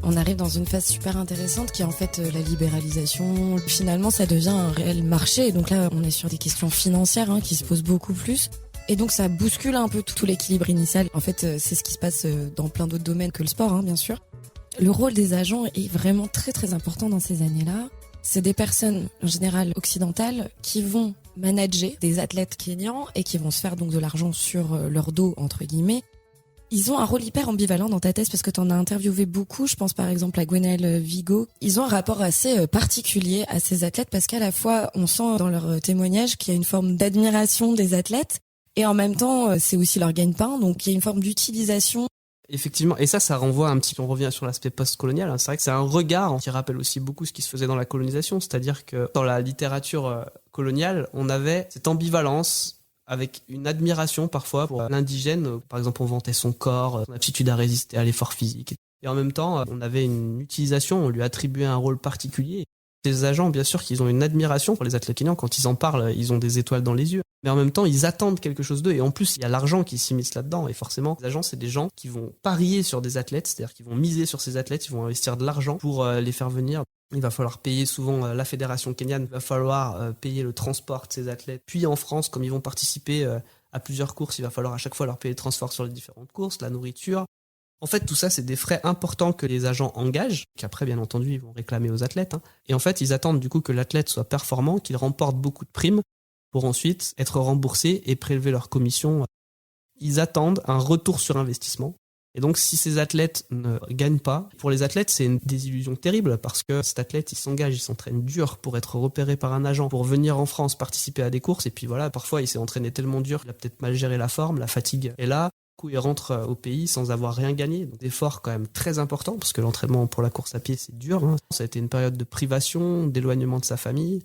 On arrive dans une phase super intéressante qui est en fait la libéralisation. Finalement, ça devient un réel marché. Et donc là, on est sur des questions financières qui se posent beaucoup plus. Et donc ça bouscule un peu tout l'équilibre initial. En fait, c'est ce qui se passe dans plein d'autres domaines que le sport, bien sûr. Le rôle des agents est vraiment très très important dans ces années-là. C'est des personnes, en général occidentales, qui vont manager des athlètes kenyans et qui vont se faire donc de l'argent sur leur dos, entre guillemets. Ils ont un rôle hyper ambivalent dans ta thèse parce que t'en as interviewé beaucoup. Je pense par exemple à Gwenaëlle Vigo. Ils ont un rapport assez particulier à ces athlètes parce qu'à la fois, on sent dans leur témoignage qu'il y a une forme d'admiration des athlètes et en même temps, c'est aussi leur gagne-pain. Donc il y a une forme d'utilisation.
Effectivement, et ça renvoie un petit peu, on revient sur l'aspect post-colonial, c'est vrai que c'est un regard qui rappelle aussi beaucoup ce qui se faisait dans la colonisation, c'est-à-dire que dans la littérature coloniale, on avait cette ambivalence avec une admiration parfois pour l'indigène. Par exemple, on vantait son corps, son aptitude à résister à l'effort physique. Et en même temps, on avait une utilisation, on lui attribuait un rôle particulier. Les agents, bien sûr, qu'ils ont une admiration pour les athlètes kenyans. Quand ils en parlent, ils ont des étoiles dans les yeux. Mais en même temps, ils attendent quelque chose d'eux. Et en plus, il y a l'argent qui s'immisce là-dedans. Et forcément, les agents, c'est des gens qui vont parier sur des athlètes, c'est-à-dire qu'ils vont miser sur ces athlètes, ils vont investir de l'argent pour les faire venir. Il va falloir payer souvent la fédération kenyane, il va falloir payer le transport de ces athlètes. Puis en France, comme ils vont participer à plusieurs courses, il va falloir à chaque fois leur payer le transport sur les différentes courses, la nourriture. En fait, tout ça, c'est des frais importants que les agents engagent, qu'après, bien entendu, ils vont réclamer aux athlètes. Et en fait, ils attendent du coup que l'athlète soit performant, qu'il remporte beaucoup de primes pour ensuite être remboursé et prélever leur commission. Ils attendent un retour sur investissement. Et donc, si ces athlètes ne gagnent pas, pour les athlètes, c'est une désillusion terrible parce que cet athlète, il s'engage, il s'entraîne dur pour être repéré par un agent, pour venir en France participer à des courses. Et puis voilà, parfois, il s'est entraîné tellement dur qu'il a peut-être mal géré la forme, la fatigue est là. Du coup, il rentre au pays sans avoir rien gagné. Donc, effort quand même très important parce que l'entraînement pour la course à pied, c'est dur. Ça a été une période de privation, d'éloignement de sa famille,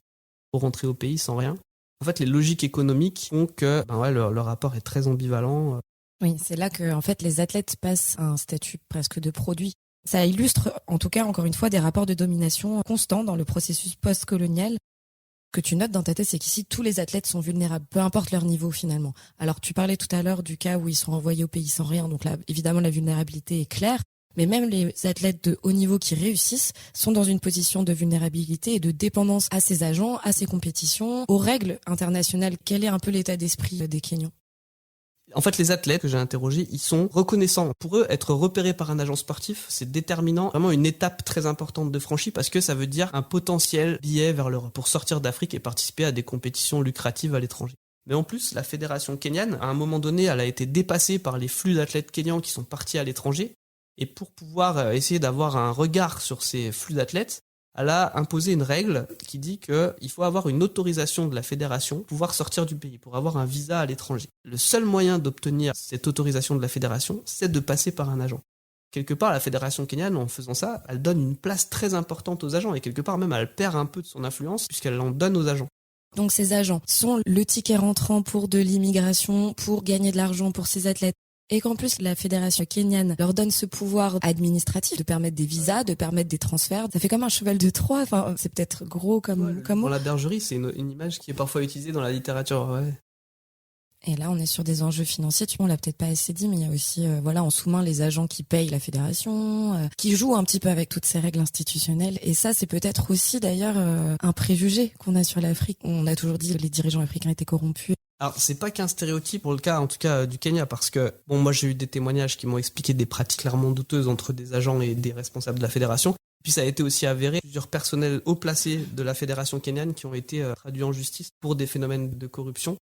pour rentrer au pays sans rien. En fait, les logiques économiques font que le rapport est très ambivalent.
Oui, c'est là que en fait les athlètes passent à un statut presque de produit. Ça illustre, en tout cas, encore une fois, des rapports de domination constants dans le processus post-colonial. Ce que tu notes dans ta thèse, c'est qu'ici, tous les athlètes sont vulnérables, peu importe leur niveau finalement. Alors, tu parlais tout à l'heure du cas où ils sont envoyés au pays sans rien, donc là, évidemment, la vulnérabilité est claire. Mais même les athlètes de haut niveau qui réussissent sont dans une position de vulnérabilité et de dépendance à ces agents, à ces compétitions, aux règles internationales. Quel est un peu l'état d'esprit des Kenyans ?
En fait, les athlètes que j'ai interrogés, ils sont reconnaissants. Pour eux, être repérés par un agent sportif, c'est déterminant, vraiment une étape très importante de franchie parce que ça veut dire un potentiel billet vers l'Europe pour sortir d'Afrique et participer à des compétitions lucratives à l'étranger. Mais en plus, la fédération kenyane, à un moment donné, elle a été dépassée par les flux d'athlètes kenyans qui sont partis à l'étranger. Et pour pouvoir essayer d'avoir un regard sur ces flux d'athlètes, elle a imposé une règle qui dit qu'il faut avoir une autorisation de la fédération pour pouvoir sortir du pays, pour avoir un visa à l'étranger. Le seul moyen d'obtenir cette autorisation de la fédération, c'est de passer par un agent. Quelque part, la fédération kenyane, en faisant ça, elle donne une place très importante aux agents et quelque part même, elle perd un peu de son influence puisqu'elle en donne aux agents.
Donc ces agents sont le ticket rentrant pour de l'immigration, pour gagner de l'argent pour ces athlètes. Et qu'en plus, la fédération kenyane leur donne ce pouvoir administratif de permettre des visas, de permettre des transferts. Ça fait comme un cheval de Troie. Enfin, c'est peut-être gros comme mot.
Dans la bergerie, c'est une image qui est parfois utilisée dans la littérature. Ouais.
Et là, on est sur des enjeux financiers. On l'a peut-être pas assez dit, mais il y a aussi, en sous-main, les agents qui payent la fédération, qui jouent un petit peu avec toutes ces règles institutionnelles. Et ça, c'est peut-être aussi, d'ailleurs, un préjugé qu'on a sur l'Afrique. On a toujours dit que les dirigeants africains étaient corrompus.
Alors, c'est pas qu'un stéréotype pour le cas, en tout cas, du Kenya, parce que, moi, j'ai eu des témoignages qui m'ont expliqué des pratiques clairement douteuses entre des agents et des responsables de la fédération. Puis ça a été aussi avéré, plusieurs personnels haut placés de la fédération kenyane qui ont été traduits en justice pour des phénomènes de corruption.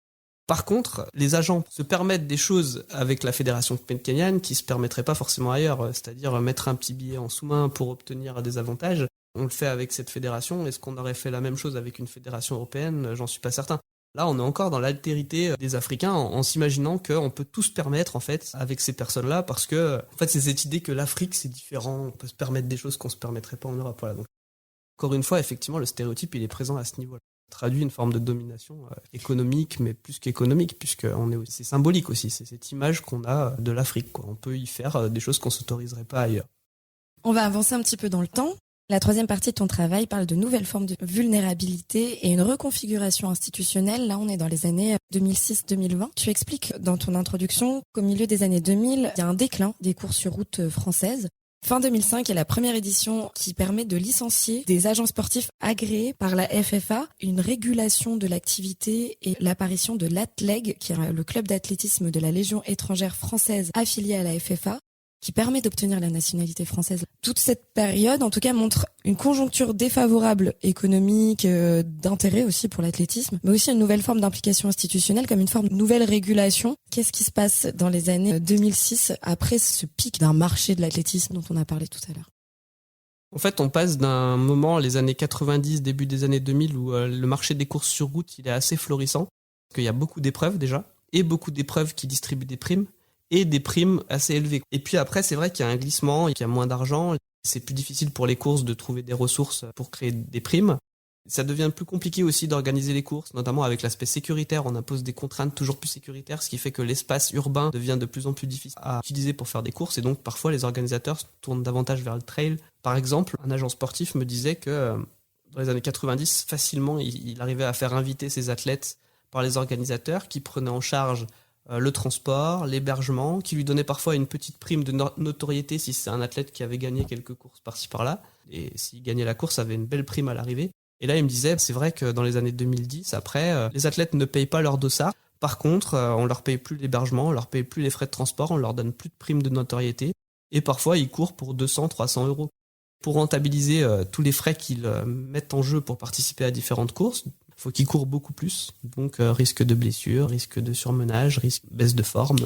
Par contre, les agents se permettent des choses avec la fédération kenyane qui se permettraient pas forcément ailleurs, c'est-à-dire mettre un petit billet en sous-main pour obtenir des avantages. On le fait avec cette fédération. Est-ce qu'on aurait fait la même chose avec une fédération européenne ? J'en suis pas certain. Là, on est encore dans l'altérité des Africains en s'imaginant qu'on peut tout se permettre, en fait, avec ces personnes-là, parce que, en fait, c'est cette idée que l'Afrique, c'est différent, on peut se permettre des choses qu'on se permettrait pas en Europe. Voilà. Donc, encore une fois, effectivement, le stéréotype, il est présent à ce niveau-là. Ça traduit une forme de domination économique, mais plus qu'économique, c'est symbolique aussi. C'est cette image qu'on a de l'Afrique, quoi. On peut y faire des choses qu'on s'autoriserait pas ailleurs.
On va avancer un petit peu dans le temps. La troisième partie de ton travail parle de nouvelles formes de vulnérabilité et une reconfiguration institutionnelle. Là, on est dans les années 2006-2020. Tu expliques dans ton introduction qu'au milieu des années 2000, il y a un déclin des courses sur route françaises. Fin 2005, il y a la première édition qui permet de licencier des agents sportifs agréés par la FFA, une régulation de l'activité et l'apparition de l'Atleg, qui est le club d'athlétisme de la Légion étrangère française affiliée à la FFA, qui permet d'obtenir la nationalité française. Toute cette période, en tout cas, montre une conjoncture défavorable économique, d'intérêt aussi pour l'athlétisme, mais aussi une nouvelle forme d'implication institutionnelle comme une forme de nouvelle régulation. Qu'est-ce qui se passe dans les années 2006 après ce pic d'un marché de l'athlétisme dont on a parlé tout à l'heure ?
En fait, on passe d'un moment, les années 90, début des années 2000, où le marché des courses sur route, il est assez florissant, parce qu'il y a beaucoup d'épreuves déjà, et beaucoup d'épreuves qui distribuent des primes, et des primes assez élevées. Et puis après, c'est vrai qu'il y a un glissement et qu'il y a moins d'argent. C'est plus difficile pour les courses de trouver des ressources pour créer des primes. Ça devient plus compliqué aussi d'organiser les courses, notamment avec l'aspect sécuritaire. On impose des contraintes toujours plus sécuritaires, ce qui fait que l'espace urbain devient de plus en plus difficile à utiliser pour faire des courses. Et donc, parfois, les organisateurs se tournent davantage vers le trail. Par exemple, un agent sportif me disait que dans les années 90, facilement, il arrivait à faire inviter ses athlètes par les organisateurs qui prenaient en charge le transport, l'hébergement, qui lui donnait parfois une petite prime de notoriété si c'est un athlète qui avait gagné quelques courses par-ci par-là. Et s'il gagnait la course, avait une belle prime à l'arrivée. Et là, il me disait, c'est vrai que dans les années 2010, après, les athlètes ne payent pas leur dossard. Par contre, on leur paye plus l'hébergement, on leur paye plus les frais de transport, on leur donne plus de primes de notoriété. Et parfois, ils courent pour 200, 300 euros. Pour rentabiliser tous les frais qu'ils mettent en jeu pour participer à différentes courses, il faut qu'ils courent beaucoup plus, donc risque de blessure, risque de surmenage, risque de baisse de forme.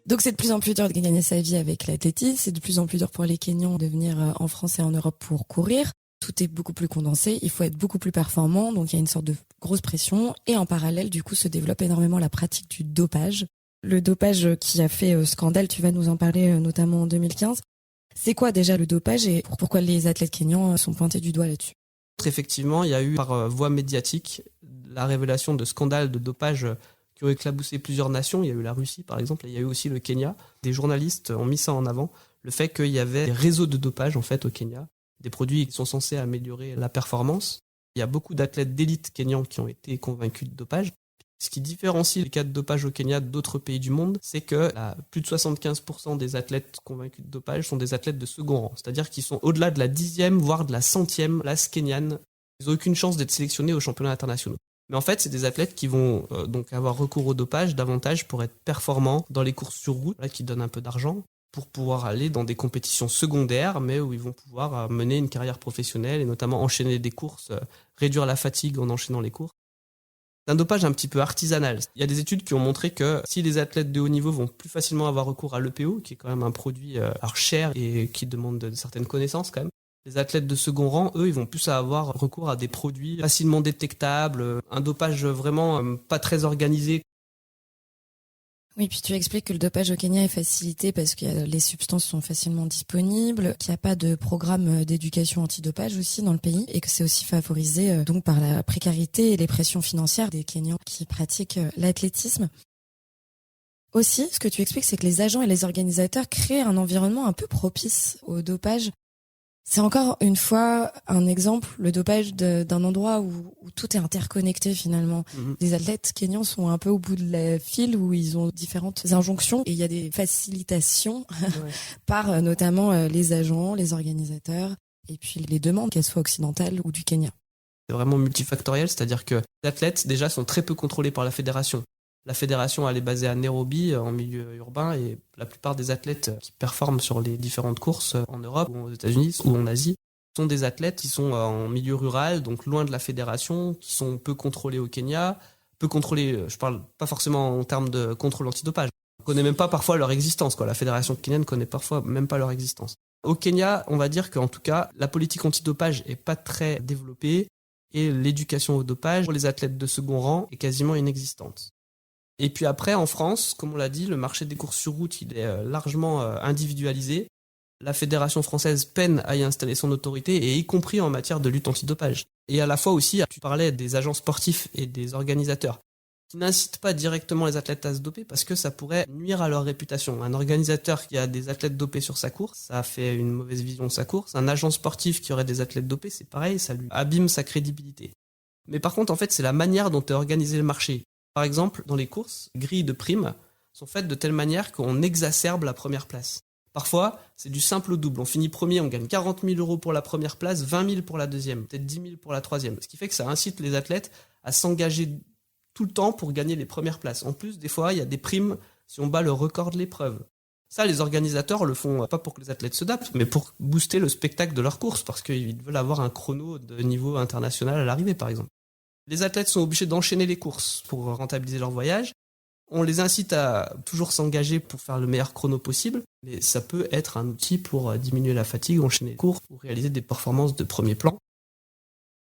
Donc c'est de plus en plus dur de gagner sa vie avec l'athlétisme, c'est de plus en plus dur pour les Kenyans de venir en France et en Europe pour courir. Tout est beaucoup plus condensé, il faut être beaucoup plus performant, donc il y a une sorte de grosse pression. Et en parallèle, du coup, se développe énormément la pratique du dopage. Le dopage qui a fait scandale, tu vas nous en parler notamment en 2015. C'est quoi déjà le dopage et pourquoi les athlètes kenyans sont pointés du doigt là-dessus ?
Effectivement, il y a eu par voie médiatique la révélation de scandales de dopage qui ont éclaboussé plusieurs nations. Il y a eu la Russie, par exemple, et il y a eu aussi le Kenya. Des journalistes ont mis ça en avant, le fait qu'il y avait des réseaux de dopage en fait au Kenya, des produits qui sont censés améliorer la performance. Il y a beaucoup d'athlètes d'élite kenyans qui ont été convaincus de dopage. Ce qui différencie les cas de dopage au Kenya d'autres pays du monde, c'est que plus de 75% des athlètes convaincus de dopage sont des athlètes de second rang, c'est-à-dire qu'ils sont au-delà de la 10e, voire de la 100e place kenyane. Ils n'ont aucune chance d'être sélectionnés aux championnats internationaux. Mais en fait, c'est des athlètes qui vont donc avoir recours au dopage davantage pour être performants dans les courses sur route, qui donnent un peu d'argent, pour pouvoir aller dans des compétitions secondaires, mais où ils vont pouvoir mener une carrière professionnelle et notamment enchaîner des courses, réduire la fatigue en enchaînant les courses. C'est un dopage un petit peu artisanal. Il y a des études qui ont montré que si les athlètes de haut niveau vont plus facilement avoir recours à l'EPO, qui est quand même un produit cher et qui demande de certaines connaissances quand même, les athlètes de second rang, eux, ils vont plus avoir recours à des produits facilement détectables, un dopage vraiment pas très organisé.
Oui, puis tu expliques que le dopage au Kenya est facilité parce que les substances sont facilement disponibles, qu'il n'y a pas de programme d'éducation antidopage aussi dans le pays et que c'est aussi favorisé donc par la précarité et les pressions financières des Kenyans qui pratiquent l'athlétisme. Aussi, ce que tu expliques, c'est que les agents et les organisateurs créent un environnement un peu propice au dopage. C'est encore une fois un exemple, le dopage d'un endroit où tout est interconnecté finalement. Les athlètes kenyans sont un peu au bout de la file où ils ont différentes injonctions et il y a des facilitations par notamment les agents, les organisateurs et puis les demandes, qu'elles soient occidentales ou du Kenya.
C'est vraiment multifactoriel, c'est-à-dire que les athlètes déjà sont très peu contrôlés par la fédération. La fédération, elle est basée à Nairobi, en milieu urbain, et la plupart des athlètes qui performent sur les différentes courses en Europe, ou aux États-Unis, ou en Asie, sont des athlètes qui sont en milieu rural, donc loin de la fédération, qui sont peu contrôlés au Kenya, peu contrôlés, je parle pas forcément en termes de contrôle antidopage. On connaît même pas parfois leur existence, quoi. La fédération kenyane connaît parfois même pas leur existence. Au Kenya, on va dire qu'en tout cas, la politique antidopage est pas très développée, et l'éducation au dopage pour les athlètes de second rang est quasiment inexistante. Et puis après, en France, comme on l'a dit, le marché des courses sur route, il est largement individualisé. La Fédération française peine à y installer son autorité, et y compris en matière de lutte antidopage. Et à la fois aussi, tu parlais des agents sportifs et des organisateurs, qui n'incitent pas directement les athlètes à se doper parce que ça pourrait nuire à leur réputation. Un organisateur qui a des athlètes dopés sur sa course, ça fait une mauvaise vision de sa course. Un agent sportif qui aurait des athlètes dopés, c'est pareil, ça lui abîme sa crédibilité. Mais par contre, en fait, c'est la manière dont est organisé le marché. Par exemple, dans les courses, grilles de primes sont faites de telle manière qu'on exacerbe la première place. Parfois, c'est du simple au double. On finit premier, on gagne 40 000 € pour la première place, 20 000 pour la deuxième, peut-être 10 000 pour la troisième. Ce qui fait que ça incite les athlètes à s'engager tout le temps pour gagner les premières places. En plus, des fois, il y a des primes si on bat le record de l'épreuve. Ça, les organisateurs le font pas pour que les athlètes se dopent, mais pour booster le spectacle de leur course, parce qu'ils veulent avoir un chrono de niveau international à l'arrivée, par exemple. Les athlètes sont obligés d'enchaîner les courses pour rentabiliser leur voyage. On les incite à toujours s'engager pour faire le meilleur chrono possible, mais ça peut être un outil pour diminuer la fatigue, enchaîner les courses ou réaliser des performances de premier plan.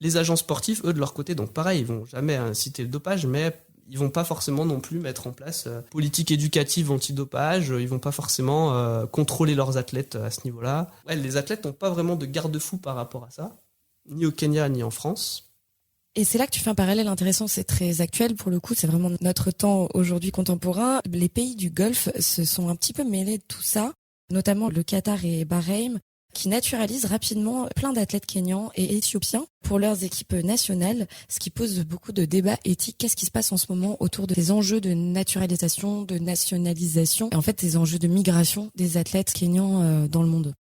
Les agents sportifs, eux, de leur côté, donc pareil, ils vont jamais inciter le dopage, mais ils vont pas forcément non plus mettre en place politique éducative anti-dopage, ils vont pas forcément contrôler leurs athlètes à ce niveau-là. Ouais, les athlètes n'ont pas vraiment de garde-fou par rapport à ça, ni au Kenya ni en France.
Et c'est là que tu fais un parallèle intéressant, c'est très actuel pour le coup, c'est vraiment notre temps aujourd'hui contemporain. Les pays du Golfe se sont un petit peu mêlés de tout ça, notamment le Qatar et Bahreïn, qui naturalisent rapidement plein d'athlètes kenyans et éthiopiens pour leurs équipes nationales, ce qui pose beaucoup de débats éthiques. Qu'est-ce qui se passe en ce moment autour des enjeux de naturalisation, de nationalisation, et en fait des enjeux de migration des athlètes kenyans dans le monde?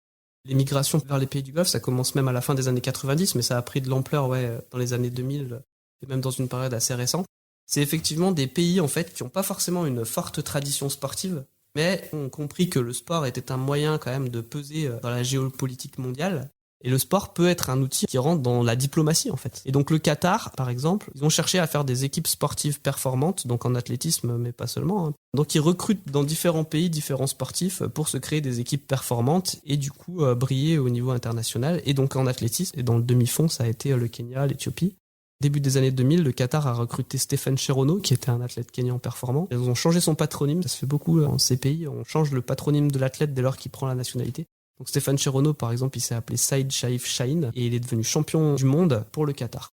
Les migrations vers les pays du Golfe, ça commence même à la fin des années 90, mais ça a pris de l'ampleur dans les années 2000 et même dans une période assez récente. C'est effectivement des pays en fait qui n'ont pas forcément une forte tradition sportive, mais ont compris que le sport était un moyen quand même de peser dans la géopolitique mondiale. Et le sport peut être un outil qui rentre dans la diplomatie en fait. Et donc le Qatar, par exemple, ils ont cherché à faire des équipes sportives performantes, donc en athlétisme, mais pas seulement. Donc ils recrutent dans différents pays, différents sportifs pour se créer des équipes performantes et du coup briller au niveau international. Et donc en athlétisme, et dans le demi-fond, ça a été le Kenya, l'Éthiopie. Début des années 2000, le Qatar a recruté Stephen Cherono, qui était un athlète kenyan performant. Ils ont changé son patronyme, ça se fait beaucoup dans ces pays, on change le patronyme de l'athlète dès lors qu'il prend la nationalité. Donc Stephen Cherono, par exemple, il s'est appelé Saïd Shaif Shaheen et il est devenu champion du monde pour le Qatar.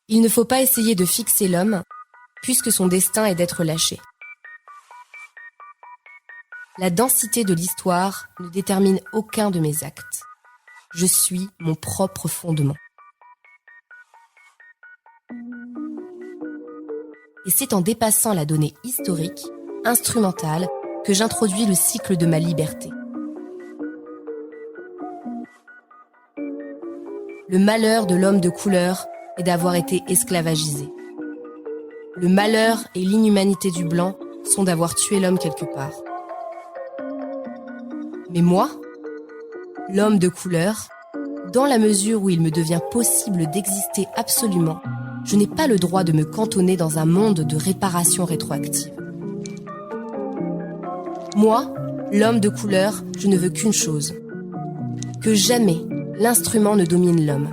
Il ne faut pas essayer de fixer l'homme, puisque son destin est d'être lâché. La densité de l'histoire ne détermine aucun de mes actes. Je suis mon propre fondement. Et c'est en dépassant la donnée historique, instrumentale, que j'introduis le cycle de ma liberté. Le malheur de l'homme de couleur est d'avoir été esclavagisé. Le malheur et l'inhumanité du blanc sont d'avoir tué l'homme quelque part. Mais moi, l'homme de couleur, dans la mesure où il me devient possible d'exister absolument, je n'ai pas le droit de me cantonner dans un monde de réparation rétroactive. Moi, l'homme de couleur, je ne veux qu'une chose. Que jamais l'instrument ne domine l'homme.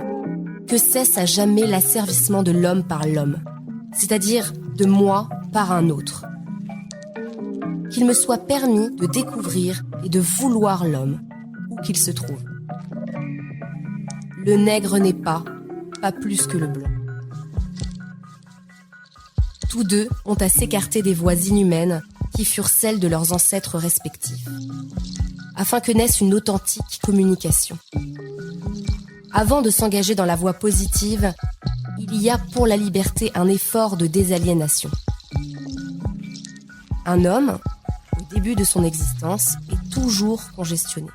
Que cesse à jamais l'asservissement de l'homme par l'homme, c'est-à-dire de moi par un autre. Qu'il me soit permis de découvrir et de vouloir l'homme, où qu'il se trouve. Le nègre n'est pas plus que le blanc. Tous deux ont à s'écarter des voies inhumaines qui furent celles de leurs ancêtres respectifs, afin que naisse une authentique communication. Avant de s'engager dans la voie positive, il y a pour la liberté un effort de désaliénation. Un homme, au début de son existence, est toujours congestionné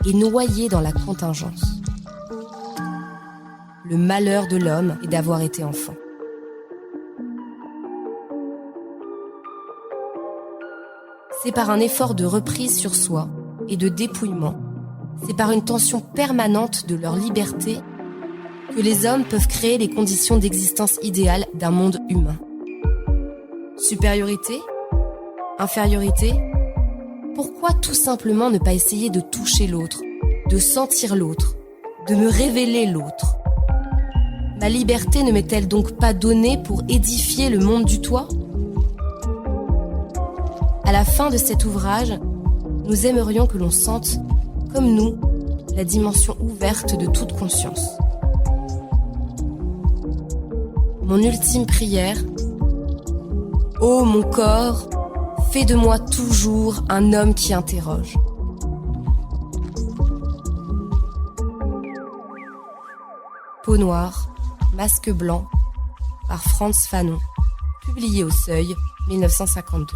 et noyé dans la contingence. Le malheur de l'homme est d'avoir été enfant. C'est par un effort de reprise sur soi et de dépouillement, c'est par une tension permanente de leur liberté que les hommes peuvent créer les conditions d'existence idéale d'un monde humain. Supériorité ? Infériorité ? Pourquoi tout simplement ne pas essayer de toucher l'autre, de sentir l'autre, de me révéler l'autre ? Ma liberté ne m'est-elle donc pas donnée pour édifier le monde du toit ? À la fin de cet ouvrage, nous aimerions que l'on sente, comme nous, la dimension ouverte de toute conscience. Mon ultime prière, ô mon corps, fais de moi toujours un homme qui interroge. Peau noire, masque blanc, par Frantz Fanon, publié au Seuil, 1952.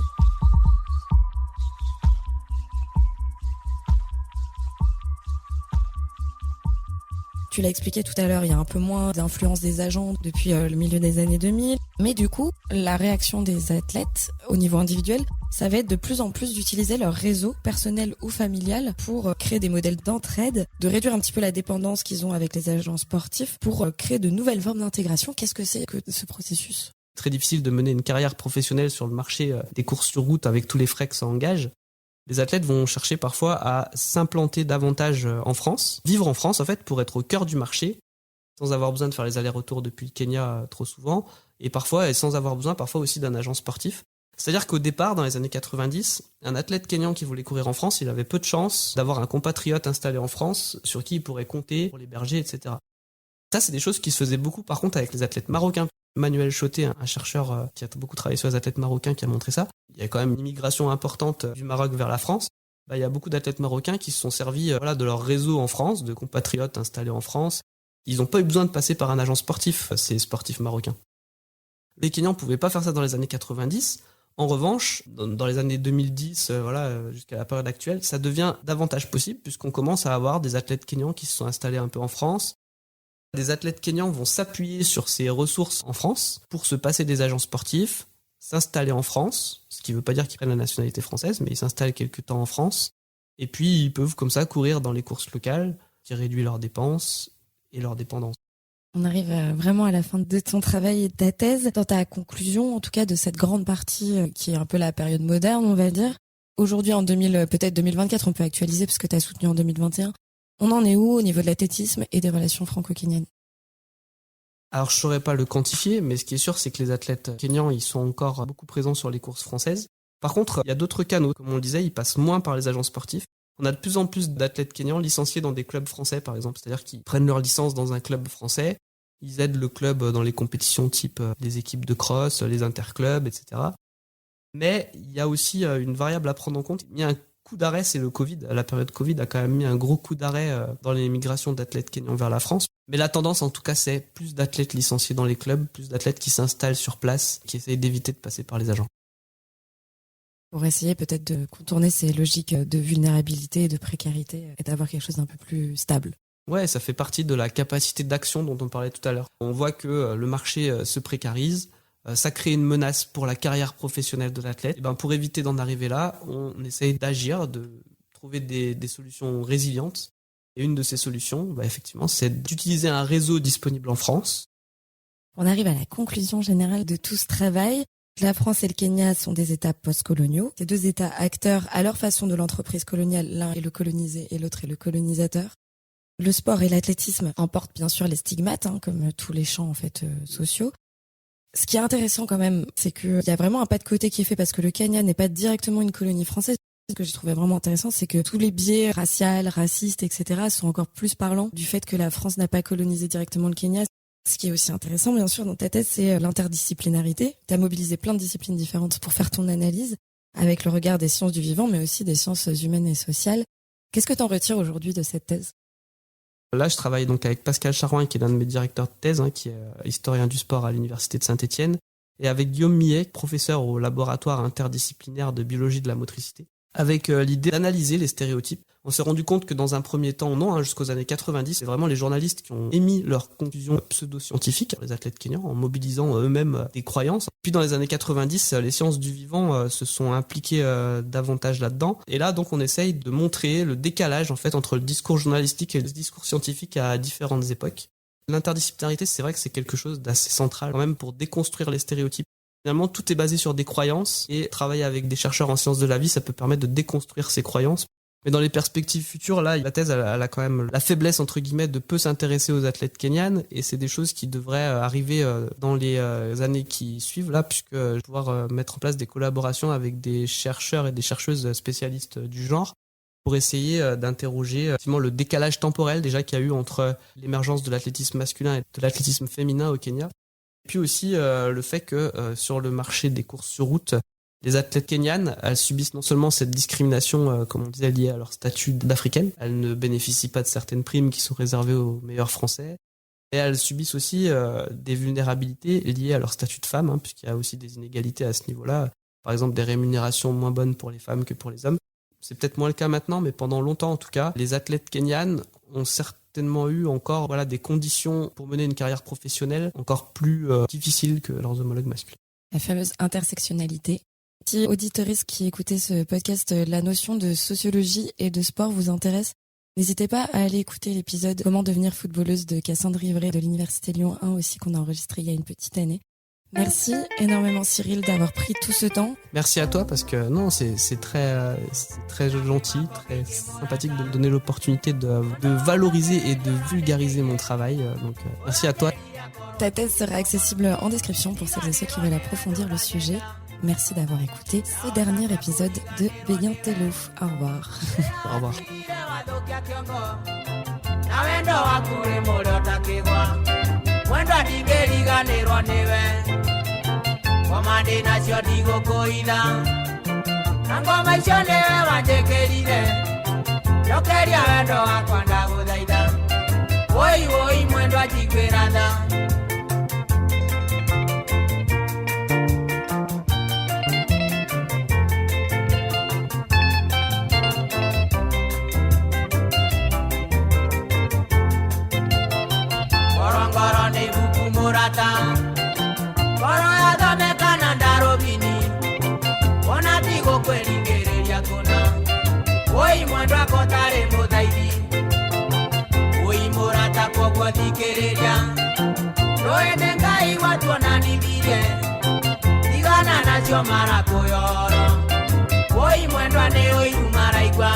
Tu l'as expliqué tout à l'heure, il y a un peu moins d'influence des agents depuis le milieu des années 2000. Mais du coup, la réaction des athlètes au niveau individuel, ça va être de plus en plus d'utiliser leur réseau personnel ou familial pour créer des modèles d'entraide, de réduire un petit peu la dépendance qu'ils ont avec les agents sportifs pour créer de nouvelles formes d'intégration. Qu'est-ce que c'est que ce processus ?
Très difficile de mener une carrière professionnelle sur le marché des courses sur route avec tous les frais que ça engage. Les athlètes vont chercher parfois à s'implanter davantage en France, vivre en France en fait pour être au cœur du marché, sans avoir besoin de faire les allers-retours depuis le Kenya trop souvent, et sans avoir besoin parfois aussi d'un agent sportif. C'est-à-dire qu'au départ, dans les années 90, un athlète kenyan qui voulait courir en France, il avait peu de chances d'avoir un compatriote installé en France sur qui il pourrait compter pour l'héberger, etc. Ça, c'est des choses qui se faisaient beaucoup par contre avec les athlètes marocains. Manuel Chotet, un chercheur qui a beaucoup travaillé sur les athlètes marocains, qui a montré ça. Il y a quand même une immigration importante du Maroc vers la France. Il y a beaucoup d'athlètes marocains qui se sont servis de leur réseau en France, de compatriotes installés en France. Ils n'ont pas eu besoin de passer par un agent sportif, ces sportifs marocains. Les Kenyans ne pouvaient pas faire ça dans les années 90. En revanche, dans les années 2010, jusqu'à la période actuelle, ça devient davantage possible puisqu'on commence à avoir des athlètes kenyans qui se sont installés un peu en France. Des athlètes kenyans vont s'appuyer sur ces ressources en France pour se passer des agents sportifs, s'installer en France, ce qui ne veut pas dire qu'ils prennent la nationalité française, mais ils s'installent quelque temps en France. Et puis, ils peuvent comme ça courir dans les courses locales, qui réduisent leurs dépenses et leur dépendance.
On arrive vraiment à la fin de ton travail et de ta thèse. Dans ta conclusion, en tout cas, de cette grande partie qui est un peu la période moderne, on va dire. Aujourd'hui, en peut-être 2024, on peut actualiser parce que tu as soutenu en 2021. On en est où au niveau de l'athlétisme et des relations franco-kenyanes ?
Alors, je ne saurais pas le quantifier, mais ce qui est sûr, c'est que les athlètes kenyans, ils sont encore beaucoup présents sur les courses françaises. Par contre, il y a d'autres canaux. Comme on le disait, ils passent moins par les agents sportifs. On a de plus en plus d'athlètes kenyans licenciés dans des clubs français, par exemple. C'est-à-dire qu'ils prennent leur licence dans un club français, ils aident le club dans les compétitions type les équipes de cross, les interclubs, etc. Mais il y a aussi une variable à prendre en compte. Il y a un coup d'arrêt, c'est le Covid. La période Covid a quand même mis un gros coup d'arrêt dans les migrations d'athlètes kenyans vers la France. Mais la tendance, en tout cas, c'est plus d'athlètes licenciés dans les clubs, plus d'athlètes qui s'installent sur place, qui essayent d'éviter de passer par les agents.
Pour essayer peut-être de contourner ces logiques de vulnérabilité et de précarité et d'avoir quelque chose d'un peu plus stable.
Ouais, ça fait partie de la capacité d'action dont on parlait tout à l'heure. On voit que le marché se précarise, ça crée une menace pour la carrière professionnelle de l'athlète. Et pour éviter d'en arriver là, on essaye d'agir, de trouver des solutions résilientes. Et une de ces solutions, effectivement, c'est d'utiliser un réseau disponible en France.
On arrive à la conclusion générale de tout ce travail. La France et le Kenya sont des États post-coloniaux. Ces deux États acteurs à leur façon de l'entreprise coloniale. L'un est le colonisé et l'autre est le colonisateur. Le sport et l'athlétisme emportent bien sûr les stigmates, comme tous les champs en fait sociaux. Ce qui est intéressant quand même, c'est qu'il y a vraiment un pas de côté qui est fait parce que le Kenya n'est pas directement une colonie française. Ce que j'ai trouvé vraiment intéressant, c'est que tous les biais raciaux, racistes, etc. sont encore plus parlants du fait que la France n'a pas colonisé directement le Kenya. Ce qui est aussi intéressant, bien sûr, dans ta thèse, c'est l'interdisciplinarité. Tu as mobilisé plein de disciplines différentes pour faire ton analyse, avec le regard des sciences du vivant, mais aussi des sciences humaines et sociales. Qu'est-ce que tu en retires aujourd'hui de cette thèse ?
Là, je travaille donc avec Pascal Charouin, qui est l'un de mes directeurs de thèse, qui est historien du sport à l'Université de Saint-Étienne, et avec Guillaume Millet, professeur au laboratoire interdisciplinaire de biologie de la motricité, avec l'idée d'analyser les stéréotypes. On s'est rendu compte que dans un premier temps, non, jusqu'aux années 90, c'est vraiment les journalistes qui ont émis leurs conclusions pseudo-scientifiques, les athlètes kenyans, en mobilisant eux-mêmes des croyances. Puis dans les années 90, les sciences du vivant se sont impliquées davantage là-dedans. Et là, donc, on essaye de montrer le décalage, en fait, entre le discours journalistique et le discours scientifique à différentes époques. L'interdisciplinarité, c'est vrai que c'est quelque chose d'assez central, quand même, pour déconstruire les stéréotypes. Finalement, tout est basé sur des croyances, et travailler avec des chercheurs en sciences de la vie, ça peut permettre de déconstruire ces croyances. Mais dans les perspectives futures, là, la thèse, elle a quand même la faiblesse, entre guillemets, de peu s'intéresser aux athlètes kenyanes, et c'est des choses qui devraient arriver dans les années qui suivent, là, puisque je vais pouvoir mettre en place des collaborations avec des chercheurs et des chercheuses spécialistes du genre, pour essayer d'interroger effectivement le décalage temporel déjà qu'il y a eu entre l'émergence de l'athlétisme masculin et de l'athlétisme féminin au Kenya. Et puis aussi le fait que sur le marché des courses sur route, les athlètes kenyanes, elles subissent non seulement cette discrimination, comme on disait, liée à leur statut d'africaine, elles ne bénéficient pas de certaines primes qui sont réservées aux meilleurs français, et elles subissent aussi des vulnérabilités liées à leur statut de femme, puisqu'il y a aussi des inégalités à ce niveau-là, par exemple des rémunérations moins bonnes pour les femmes que pour les hommes. C'est peut-être moins le cas maintenant, mais pendant longtemps en tout cas, les athlètes kenyanes ont certainement eu encore des conditions pour mener une carrière professionnelle encore plus difficiles que leurs homologues masculins.
La fameuse intersectionnalité. Si auditeuristes qui écoutez ce podcast, la notion de sociologie et de sport vous intéresse, n'hésitez pas à aller écouter l'épisode Comment devenir footballeuse de Cassandre Ivray de l'Université Lyon 1 aussi qu'on a enregistré il y a une petite année. Merci énormément Cyril d'avoir pris tout ce temps.
Merci à toi parce que non, c'est très gentil, très sympathique de me donner l'opportunité de valoriser et de vulgariser mon travail. Donc merci à toi.
Ta thèse sera accessible en description pour celles et ceux qui veulent approfondir le sujet. Merci d'avoir écouté ce dernier épisode de Béguin Tello. Au revoir.
Au revoir.
Mara koyoro, oi mwendwa ne oi umara igwa.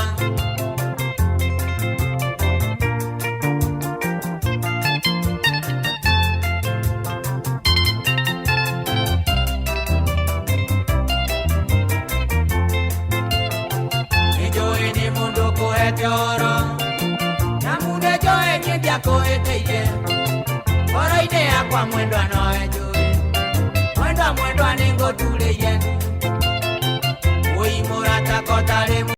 Ejo ene mundo ko etioro, na munde jo ene dia ko eteye. Oro ide akwa mwendwa no ejo. Mwendwa ningo tule yen.